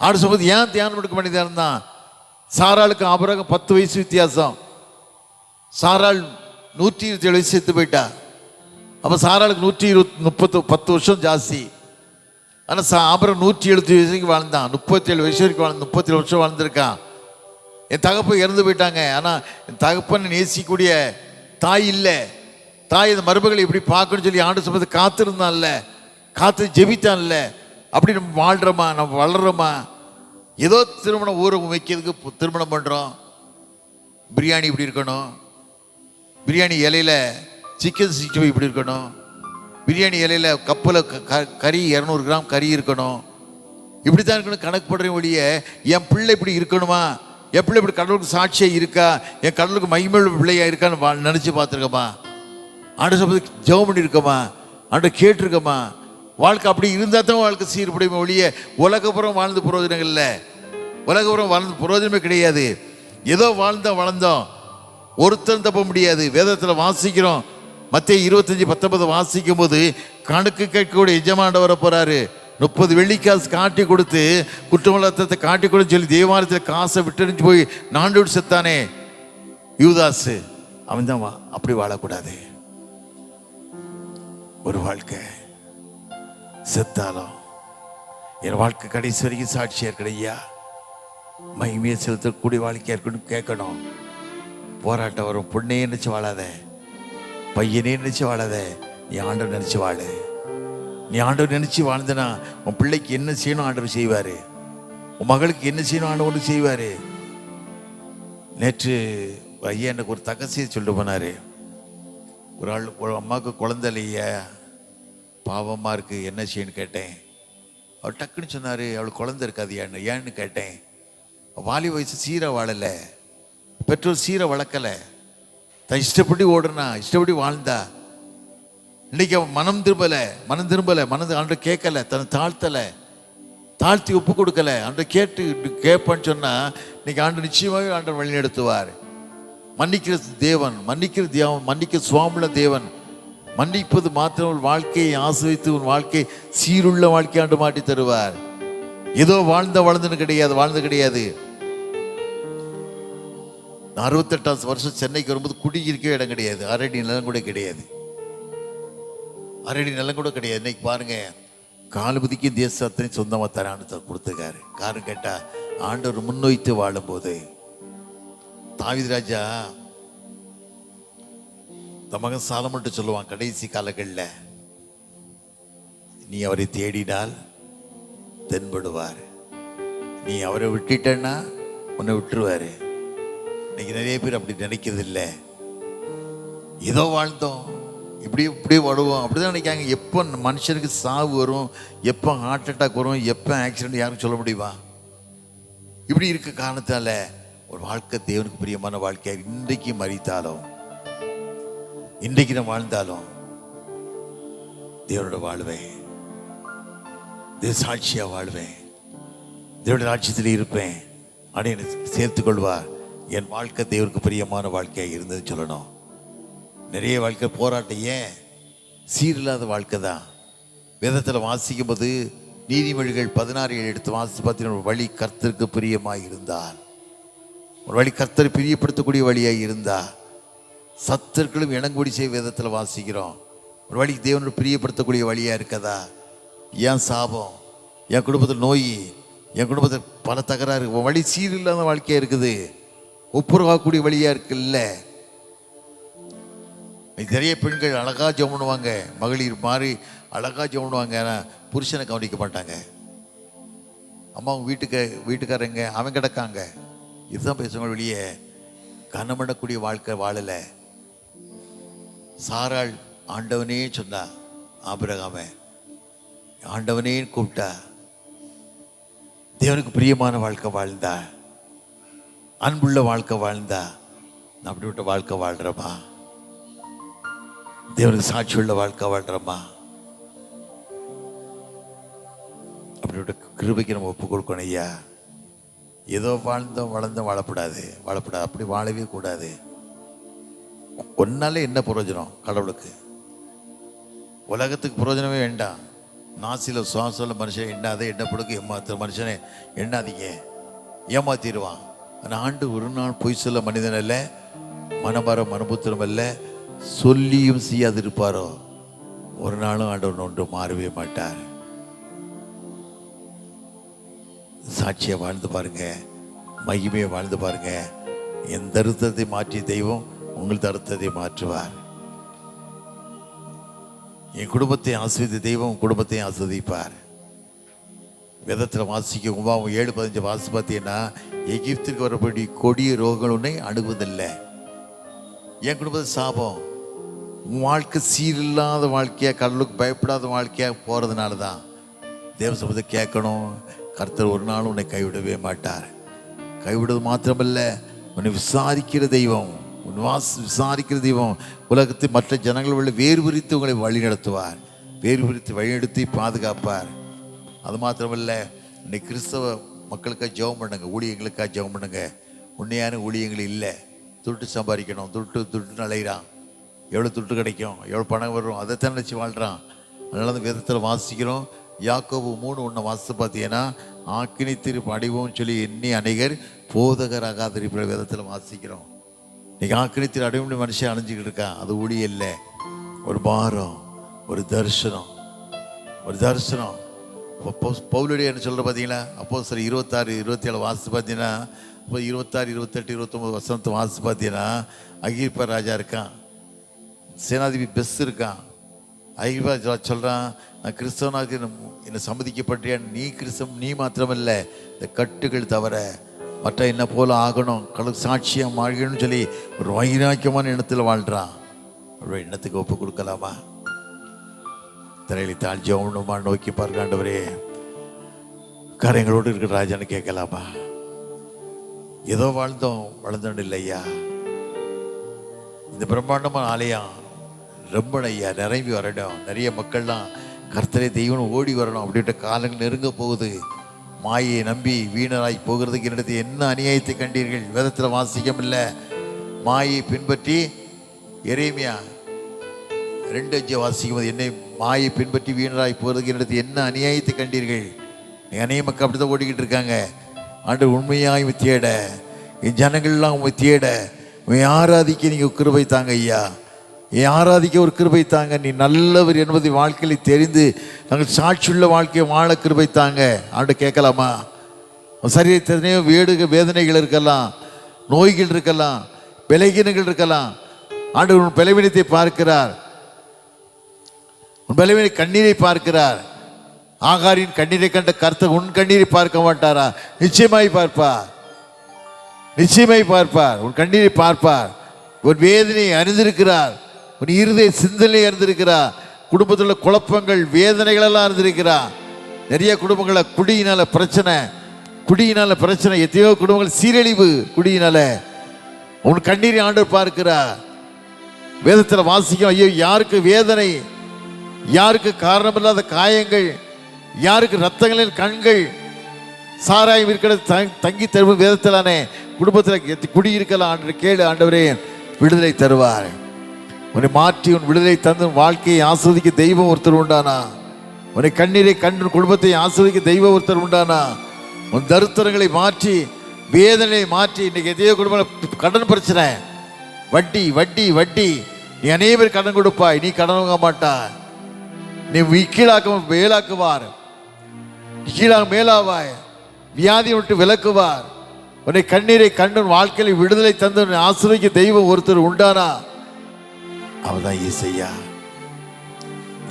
ஆடு சொல்லும்போது ஏன் தியானம் எடுக்க மனிதனாக இருந்தான்? சாராளுக்கு ஆபிரகாம் 10 வயசு வித்தியாசம். சாராள் 127 வயசு செத்து போயிட்டா. அப்போ சாராளுக்கு 10 வருஷம் ஜாஸ்தி. ஆனால் ஆபிரகாம் 170 வயசுக்கு வாழ்ந்தான், 37 வயசு வரைக்கும் 37 வருஷம் வாழ்ந்திருக்கான். என் தகப்பன் இறந்து போயிட்டாங்க, ஆனால் என் தகப்பன் நேசிக்கூடிய தாய் இல்லை. தாய் இந்த மருமகளை எப்படி பார்க்கணும்னு சொல்லி ஆண்டு சொல்றது காத்திருந்தான்ல, காத்து ஜெபித்தான்ல. அப்படி நம்ம வாழ்கிறோமா, நம்ம வளர்கிறோமா? ஏதோ திருமணம் ஊரை வைக்கிறதுக்கு திருமணம் பண்ணுறோம். பிரியாணி இப்படி இருக்கணும், பிரியாணி இலையில் சிக்கன் 65 இப்படி இருக்கணும், பிரியாணி இலையில் கப்பில் கறி 200 கிராம் கறி இருக்கணும், இப்படி தான் இருக்கணும் கணக்கு போடுற ஒழிய என் பிள்ளை இப்படி இருக்கணுமா, என் பிள்ளை இப்படி கடவுளுக்கு சாட்சியாக இருக்கா, என் கடவுளுக்கு மகிமையுள்ள பிள்ளையா இருக்கான்னு நினச்சி பார்த்துருக்கோமா? ஆண்டு சொல்றது ஜெபம் பண்ணியிருக்கோமா? ஆண்டு கேட்டிருக்கோமா? வாழ்க்கை அப்படி இருந்தால் தான் வாழ்க்கை சீர்படியும் ஒழிய உலகப்புறம் வாழ்ந்து புரோஜனம் இல்லை. உலகப்புறம் வாழ்ந்து புரோஜனமே கிடையாது. ஏதோ வளர்ந்தோம், ஒருத்தரும் தப்ப முடியாது. வேதத்தில் வாசிக்கிறோம், மத்தேயு 25:19 வாசிக்கும் போது கணக்கு கேட்கக்கூடிய எஜமானவர் வர போறாரு. 30 வெள்ளிக்காசு காட்டி கொடுத்து குற்றமலத்தை காட்டி கொடுன்னு சொல்லி தேவாலயத்தில் காசை விட்டு போய் நாண்டு செத்தானே யூதாசு, அவன் தான் அப்படி வாழக்கூடாது. ஒரு வாழ்க்கை செத்தாலும் என் வாழ்க்கை கடைசி வரைக்கும் சாட்சியா இருக்கடையா, மகிமையை செலுத்தக்கூடிய வாழ்க்கையா இருக்கணும் கேட்கணும். போராட்டம் வரும், பொண்ணே நினைச்சு வாழாத, பையனே நினைச்சு வாழாத, நீ ஆண்டவர் நினைச்சு வாழு. நீ ஆண்டவர் நினைச்சு வாழ்ந்தனா உன் பிள்ளைக்கு என்ன செய்யணும் ஆண்டவர் செய்வாரு, உன் மகளுக்கு என்ன செய்யணும் ஆண்டவர் செய்வாரு. நேற்று ஐயா எனக்கு ஒரு தகசியை சொல்லிட்டு போனாரு. ஒரு அம்மாவுக்கு குழந்தை இல்லையா, பாவமாக இருக்குது, என்ன செய்யணும்னு கேட்டேன். அவர் டக்குன்னு சொன்னார், அவளுக்கு குழந்தை இருக்காது. ஏன்னு கேட்டேன். வாலி வயசு சீரை வாழலை, பெற்றோர் சீரை வளர்க்கலை, தன் இஷ்டப்படி ஓடுனா, இஷ்டப்படி வாழ்ந்தா. இன்னைக்கு அவன் மனம் திரும்பலை, மனது ஆண்டு கேட்கல, தன்னை தாழ்த்தி ஒப்பு கொடுக்கல. ஆண்டு கேட்பேன்னு சொன்னா இன்னைக்கு ஆண்டு நிச்சயமாகவே ஆண்டு வழி நடத்துவார். மன்னிக்கிற தேவன், மன்னிக்க சுவாமியுள்ள தேவன். மன்னிப்பது மாத்திரம் உன் வாழ்க்கையை ஆசிரித்து உன் வாழ்க்கை சீருள்ள வாழ்க்கை ஆண்டு மாட்டி தருவார். ஏதோ வாழ்ந்தது கிடையாது. நான் 68 வருஷம் சென்னைக்கு வரும்போது குடியிருக்கவே இடம் கிடையாது. அரடி நிலம் கூட கிடையாது. இன்னைக்கு பாருங்க, காலுபதிக்கு தேசத்தை சொந்தமாக தரான்னு கொடுத்துருக்காரு. காரணம் கேட்டா ஆண்டவர் முன்வைத்து வாழும் போது தாவீது ராஜா தன் மகன் சாலமோன்ட்டு சொல்லுவான், கடைசி காலங்களில் நீ அவரை தேடினால் தென்படுவார், நீ அவரை விட்டுட்டன்னா உன்னை விட்டுருவாரு. இன்னைக்கு நிறைய பேர் அப்படி நினைக்கிறது இல்லை. ஏதோ வாழ்ந்தோம், இப்படி வருவோம் அப்படிதான் நினைக்காங்க. எப்போ மனுஷனுக்கு சாவு வரும், எப்போ ஹார்ட் அட்டாக் வரும், எப்போ ஆக்சிடென்ட் யாரும் சொல்ல முடியுமா? இப்படி இருக்க காரணத்தால ஒரு வாழ்க்கை தேவனுக்கு பிரியமான வாழ்க்கையாக இன்றைக்கு மறித்தாலும், இன்றைக்கு நான் வாழ்ந்தாலும் தேவனோட வாழ்வேன், தேவ சாட்சியா வாழ்வேன், தேவனுடைய ராட்சியத்தில் இருப்பேன் அப்படின்னு சேர்த்துக்கொள்வார். என் வாழ்க்கை தேவனுக்கு பிரியமான வாழ்க்கையாக இருந்ததுன்னு சொல்லணும். நிறைய வாழ்க்கை போராட்டம், ஏன் சீரில்லாத வாழ்க்கை தான். வேதத்தில் வாசிக்கும் போது நீதிமொழிகள் 16 எடுத்து வாசித்து பார்த்தீங்கன்னா, ஒரு வழி கர்த்தருக்கு பிரியமாக இருந்தால், ஒரு வழி கர்த்தரை பிரியப்படுத்தக்கூடிய வழியாக இருந்தால், சத்தர்களும் இணங்குடி செய்ய வேதத்தில் வாசிக்கிறோம். ஒரு வழி தேவனோட பிரியப்படுத்தக்கூடிய வழியாக இருக்கதா? ஏன் சாபம், என் குடும்பத்தில் நோய், என் குடும்பத்தில் பல தகராறு, வழி சீரில்லாத வாழ்க்கையாக இருக்குது, ஒப்புரவாகக்கூடிய வழியாக இருக்குல்ல. நிறைய பெண்கள் அழகாக ஜெபம் பண்ணுவாங்க, மகளிர் மாதிரி அழகாக ஜெபம் பண்ணுவாங்க, ஆனால் புருஷனை கவனிக்க மாட்டாங்க. அம்மா அவங்க வீட்டுக்காரங்க அவன் கிடக்காங்க. இதுதான் பேசுவாங்க, வெளியே கனமடக்கூடிய வாழ்க்கை வாழலை. சாராள் ஆண்டவனே சொன்னா, ஆபிரகாம ஆண்டவனே கூப்பிட்டா, தேவனுக்கு பிரியமான வாழ்க்கை வாழ்ந்தா, அன்புள்ள வாழ்க்கை வாழ்ந்தா. நான் அப்படிப்பட்ட வாழ்க்கை வாழ்றேம்மா, தேவனுக்கு சாட்சி உள்ள வாழ்க்கை வாழ்றோமா? அப்படிப்பட்ட கிருபைக்கு நம்ம ஒப்பு கொடுக்கணும். ஐயா, ஏதோ வாழ்ந்தோம் வளர்ந்தோம் வாழப்படாது. அப்படி வாழவே கூடாது. ஒன்னால என்ன பிரயோஜனம்? கடவுளுக்கு உலகத்துக்கு பிரயோஜனமே வேண்டாம். நாசில சுவாசம் மனுஷன் எண்ணாதே, எண்ண கொடுக்க ஏமாத்துற மனுஷனை எண்ணாதீங்க, ஏமாத்திடுவான். ஆனால் ஆண்டு ஒரு நாள் பொய் சொல்ல மனிதன் அல்ல, மனபுத்திரம் அல்ல, சொல்லியும் செய்யாது இருப்பாரோ ஒரு நாளும் ஆண்டவர் ஒன்று மாறவே மாட்டார். சாட்சியை வாழ்ந்து பாருங்க, மகிமையை வாழ்ந்து பாருங்க. என் தருத்தத்தை மாற்றிய தெய்வம் உங்கள் தருத்தத்தை மாற்றுவார். என் குடும்பத்தை ஆஸ்வதித்த தெய்வம் குடும்பத்தை ஆஸ்வதிப்பார். வேதத்தில் வாசிக்க உபாகம் 7:15 வாசி பார்த்தீங்கன்னா, எகிப்திற்கு வரப்படி கொடிய ரோகங்கள் உன்னை அணுகுவதில்லை. என் குடும்பத்தை சாபம், உன் வாழ்க்கை சீரில்லாத வாழ்க்கையாக, கடவுளுக்கு பயப்படாத வாழ்க்கையாக போகிறதுனால தான். தேவ சமூகத்தை கேட்கணும். கர்த்தர் ஒரு நாள் உன்னை கைவிடவே மாட்டார். கைவிடுவது மாத்திரமல்ல, உன்னை விசாரிக்கிற தெய்வம், விசாரிக்கிற தெய்வம் உலகத்தை மற்ற ஜனங்கள் உள்ள வேறு பிரித்து உங்களை வழி நடத்துவார், வேறு பிரித்து வழிநடத்தி பாதுகாப்பார். அது மாத்திரமல்ல, இன்னைக்கு கிறிஸ்தவ மக்களுக்காக ஜெபம் பண்ணுங்க, ஊழியங்களுக்காக ஜெபம் பண்ணுங்க. உண்மையான ஊழியங்கள் இல்லை, துட்டு சம்பாதிக்கணும், துட்டு அலைகிறான். எவ்வளோ துட்டு கிடைக்கும், எவ்வளோ பணம் வரும், அதைத்தான் நினச்சி வாழ்கிறான். அதனால அந்த வேதத்தில் வாசிக்கிறோம். யாக்கோபு 3:1 வாசித்து பார்த்தீங்கன்னா, ஆக்கினி திருப்பு அடைவோம்னு சொல்லி எண்ணி அநேகர் போதகராகாத இருக்கிற வேதத்தில் வாசிக்கிறோம். இன்னைக்கு ஆக்கினி திரு அடைவோம்னு மனுஷன் அணிஞ்சிக்கிட்டு இருக்கான். அது ஊழியம் இல்லை, ஒரு பாரம், ஒரு தரிசனம். பவுலுடைய என்ன சொல்கிற பார்த்தீங்களா, அப்போஸ்தலர் 26-27 வாசித்து பார்த்தீங்கன்னா, இப்போ 26, 28, 29 வசனத்தை வாசித்து பார்த்தீங்கன்னா, அகிரிப்பா ராஜா இருக்கான், சேனாதிபதி பெஸ் இருக்கான். அகிரிப்பா சொல்கிறான், நான் கிறிஸ்தவனாக என்னை சம்மதிக்கப்பட்டியா? நீ மாத்திரமில்லை, இந்த கட்டுகள் தவிர மற்ற என்ன போல ஆகணும், கடவுள் சாட்சியாக மாறணும்னு சொல்லி ஒரு வைராக்கியமான எண்ணத்தில் வாழ்கிறான். அவரோட எண்ணத்துக்கு ஒப்பு கொடுக்கலாமா? திரையில தாழ்ச்சியவனுமா நோக்கி பார்க்காண்டவரே, காரியங்களோடு இருக்கிற ராஜான்னு கேட்கலாமா? ஏதோ வாழ்ந்தோம் வளர்ந்தோம் இல்லையா? இந்த பிரம்மாண்டமான ஆலயம் ரொம்ப ஐயா நிரம்பி வரணும். நிறைய மக்கள்லாம் கர்த்தரை தெய்வம் ஓடி வரணும். அப்படின்ற காலங்கள் நெருங்க போகுது. மாயை நம்பி வீணராய் போகிறதுக்கு என்னிடத்து என்ன அநியாயத்தை கண்டீர்கள்? வேதத்தில் வாசிக்கம் இல்லை. மாயை பின்பற்றி எரேமியா 2:5 வாசிக்கும் போது, என்னை மாயை பின்பற்றி வீணராய் போகிறதுக்கு என்னிடத்து என்ன அநியாயத்தை கண்டீர்கள்? அநேக மக்கள் அப்படி தான் ஓடிக்கிட்டு இருக்காங்க. ஆண்டவர் உண்மையாக உண்மை தேட, என் ஜனங்கள்லாம் உண்மை தேட, உண்மை ஆராதிக்க நீங்கள் கிருபை தாங்க ஐயா. என் ஆராதிக்க ஒரு கிருபை தாங்க. நீ நல்லவர் என்பதை வாழ்க்கையில் தெரிந்து நாங்கள் சாட்சியுள்ள வாழ்க்கையை வாழ கிருபை தாங்க. ஆண்டு கேட்கலாமா? சரீரத்தினையோ வேதனைகள் இருக்கலாம், நோய்கள் இருக்கலாம், பலவீனங்கள் இருக்கலாம். ஆண்டவர் உன் பலவீனத்தை பார்க்கிறார், உன் பலவீன கண்ணீரை பார்க்கிறார். ஆகாரின் கண்ணீரை கண்ட கர்த்தர் உன் கண்ணீரை பார்க்க மாட்டாரா? நிச்சயமாய் பார்ப்பார், நிச்சயமாய் பார்ப்பார். உன் கண்ணீரை பார்ப்பார். உன் வேதனையை அறிந்திருக்கிறார், உன் இருதய சிந்தனை அறிந்திருக்கிறார். குடும்பத்தில் உள்ள குழப்பங்கள் வேதனைகள் எல்லாம் அறிந்திருக்கிறார். நிறைய குடும்பங்களில் குடியினால பிரச்சனை, எத்தனையோ குடும்பங்கள் சீரழிவு குடியினால. உன் கண்ணீரை ஆண்டவர் பார்க்கிறார். வேதத்தில் வாசிக்கும், ஐயோ யாருக்கு வேதனை, யாருக்கு காரணமில்லாத காயங்கள், யாருக்கு ரத்தங்களின் கண்கள் சாராயம் இருக்கிறது தங்கி தருவது வேதத்திலானே. குடும்பத்தில் குடியிருக்கலாம் ஆண்டு கேளு, ஆண்டவரே விடுதலை தருவார். உன்னை மாற்றி உன் விடுதலை தந்து வாழ்க்கையை ஆஸ்வதிக்க தெய்வம் ஒருத்தர் உண்டானா? உன்னை கண்ணீரை கண்டு குடும்பத்தை ஆஸ்வதிக்க தெய்வம் ஒருத்தர் உண்டானா? உன் தருத்தரங்களை மாற்றி வேதனையை மாற்றி. இன்னைக்கு எதையோ குடும்பம் கடன் பிரச்சனை, வட்டி வட்டி வட்டி. நீ அனைவரும் கடன் கொடுப்பாய், நீ கடன் வாங்க மாட்டாய். நீ மேலாக்குவார், கீழாக மேலாவாய். வியாதியை விட்டு விலக்குவார். உன்னை கண்ணீரை கண்டு வாழ்க்கையில் விடுதலை தந்து ஆசிரியக்க தெய்வம் ஒருத்தர் உண்டானா? அவதான் இயேசையா.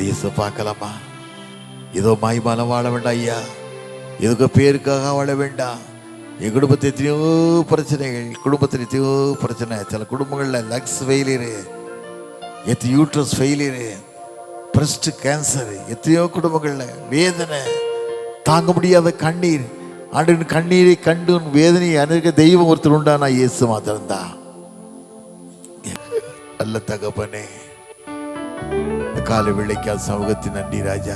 இயேசு பார்க்கலாமா? ஏதோ மாய்மாலம் வாழ வேண்டாம் ஐயா, எதுக்கு பேருக்காக வாழ வேண்டாம். என் குடும்பத்தில் எத்தனையோ பிரச்சனைகள், குடும்பத்தில் எத்தனையோ பிரச்சனை. சில குடும்பங்களில் lungs failure, uterus failure, breast cancer, எத்தனையோ குடும்பங்களில் வேதனை, தாங்க முடியாத கண்ணீர். ஆண்டு கண்ணீரை கண்டு வேதனையை அனுக்க தெய்வம் ஒருத்தர் உண்டானா? இயேசு மாத்திரம்தான். நல்ல தகப்பனே, இந்த கால விளைக்கா சமூகத்தின் நன்றி ராஜா.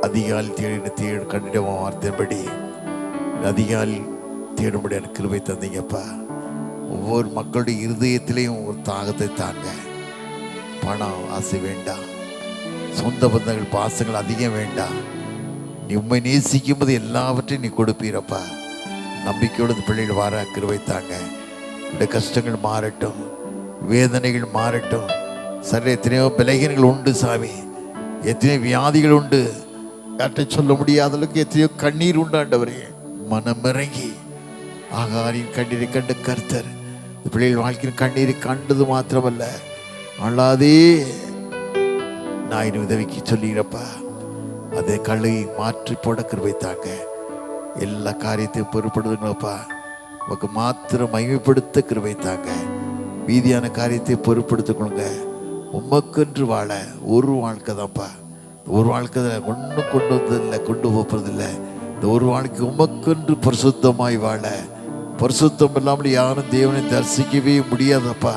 அதிகாலை தேடு கண்டிடம் வார்த்தைப்படி அதிகாலை தேடும்படி எனக்கு கிருபை தந்தீங்கப்பா. ஒவ்வொரு மக்களுடைய இருதயத்திலையும் ஒரு தாகத்தை தாங்க. பணம் ஆசை வேண்டாம், சொந்த பந்தங்கள் பாசங்கள் அதிகம் வேண்டாம். நீ உண்மை நேசிக்கும் போது எல்லாவற்றையும் நீ கொடுப்பீரப்பா. நம்பிக்கையோடு பிள்ளைகள் வார கிருபை தாங்க. இந்த கஷ்டங்கள் மாறட்டும், வேதனைகள் மாறட்டும். சரி, எத்தனையோ பலகீனங்கள் உண்டு சாமி, எத்தனையோ வியாதிகள் உண்டு, யார்கிட்ட சொல்ல முடியாத அளவுக்கு எத்தனையோ கண்ணீர் உண்டு. ஆண்டவரே மனமிறங்கி ஆகாரின் கண்ணீரை கண்ட கர்த்தர் பிள்ளைகள் வாழ்க்கையின் கண்ணீரை கண்டது மாத்திரமல்ல, அல்லாதே நான் உதவிக்கு சொல்லிடுறப்பா. அதை கழுவி மாற்றி போட கிருபை தாங்க. எல்லா காரியத்தையும் பொறுப்படுதுங்களப்பா. உனக்கு மாத்திரம் மகிமைப்படுத்த கிருபை தாங்க. மீதியான காரியத்தை பொறுப்படுத்திக்கொள்ளுங்க. உமக்கென்று வாழ ஒரு வாழ்க்கை தான்ப்பா. ஒரு வாழ்க்கை ஒன்றும் கொண்டு வந்ததில்லை, கொண்டு போகிறதில்லை. இந்த ஒரு வாழ்க்கை உமக்கென்று பரிசுத்தமாய் வாழ. பரிசுத்தம் இல்லாமல் யாரும் தேவனை தரிசிக்கவே முடியாதப்பா.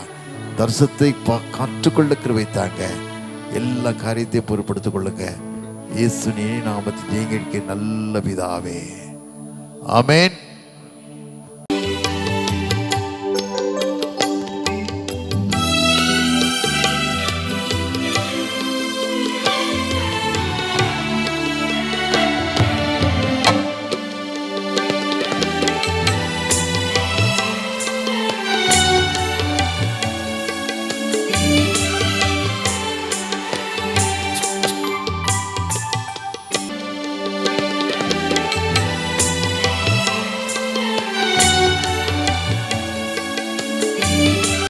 தரிசனத்தை காற்றுக்கொள்ள கிருபை தாங்க. எல்லா காரியத்தையும் பொறுப்படுத்திக் கொள்ளுங்க. இயேசுவின் நாமத்தில் ஜெயங்கடிக்க நல்ல பிதாவே, ஆமென்.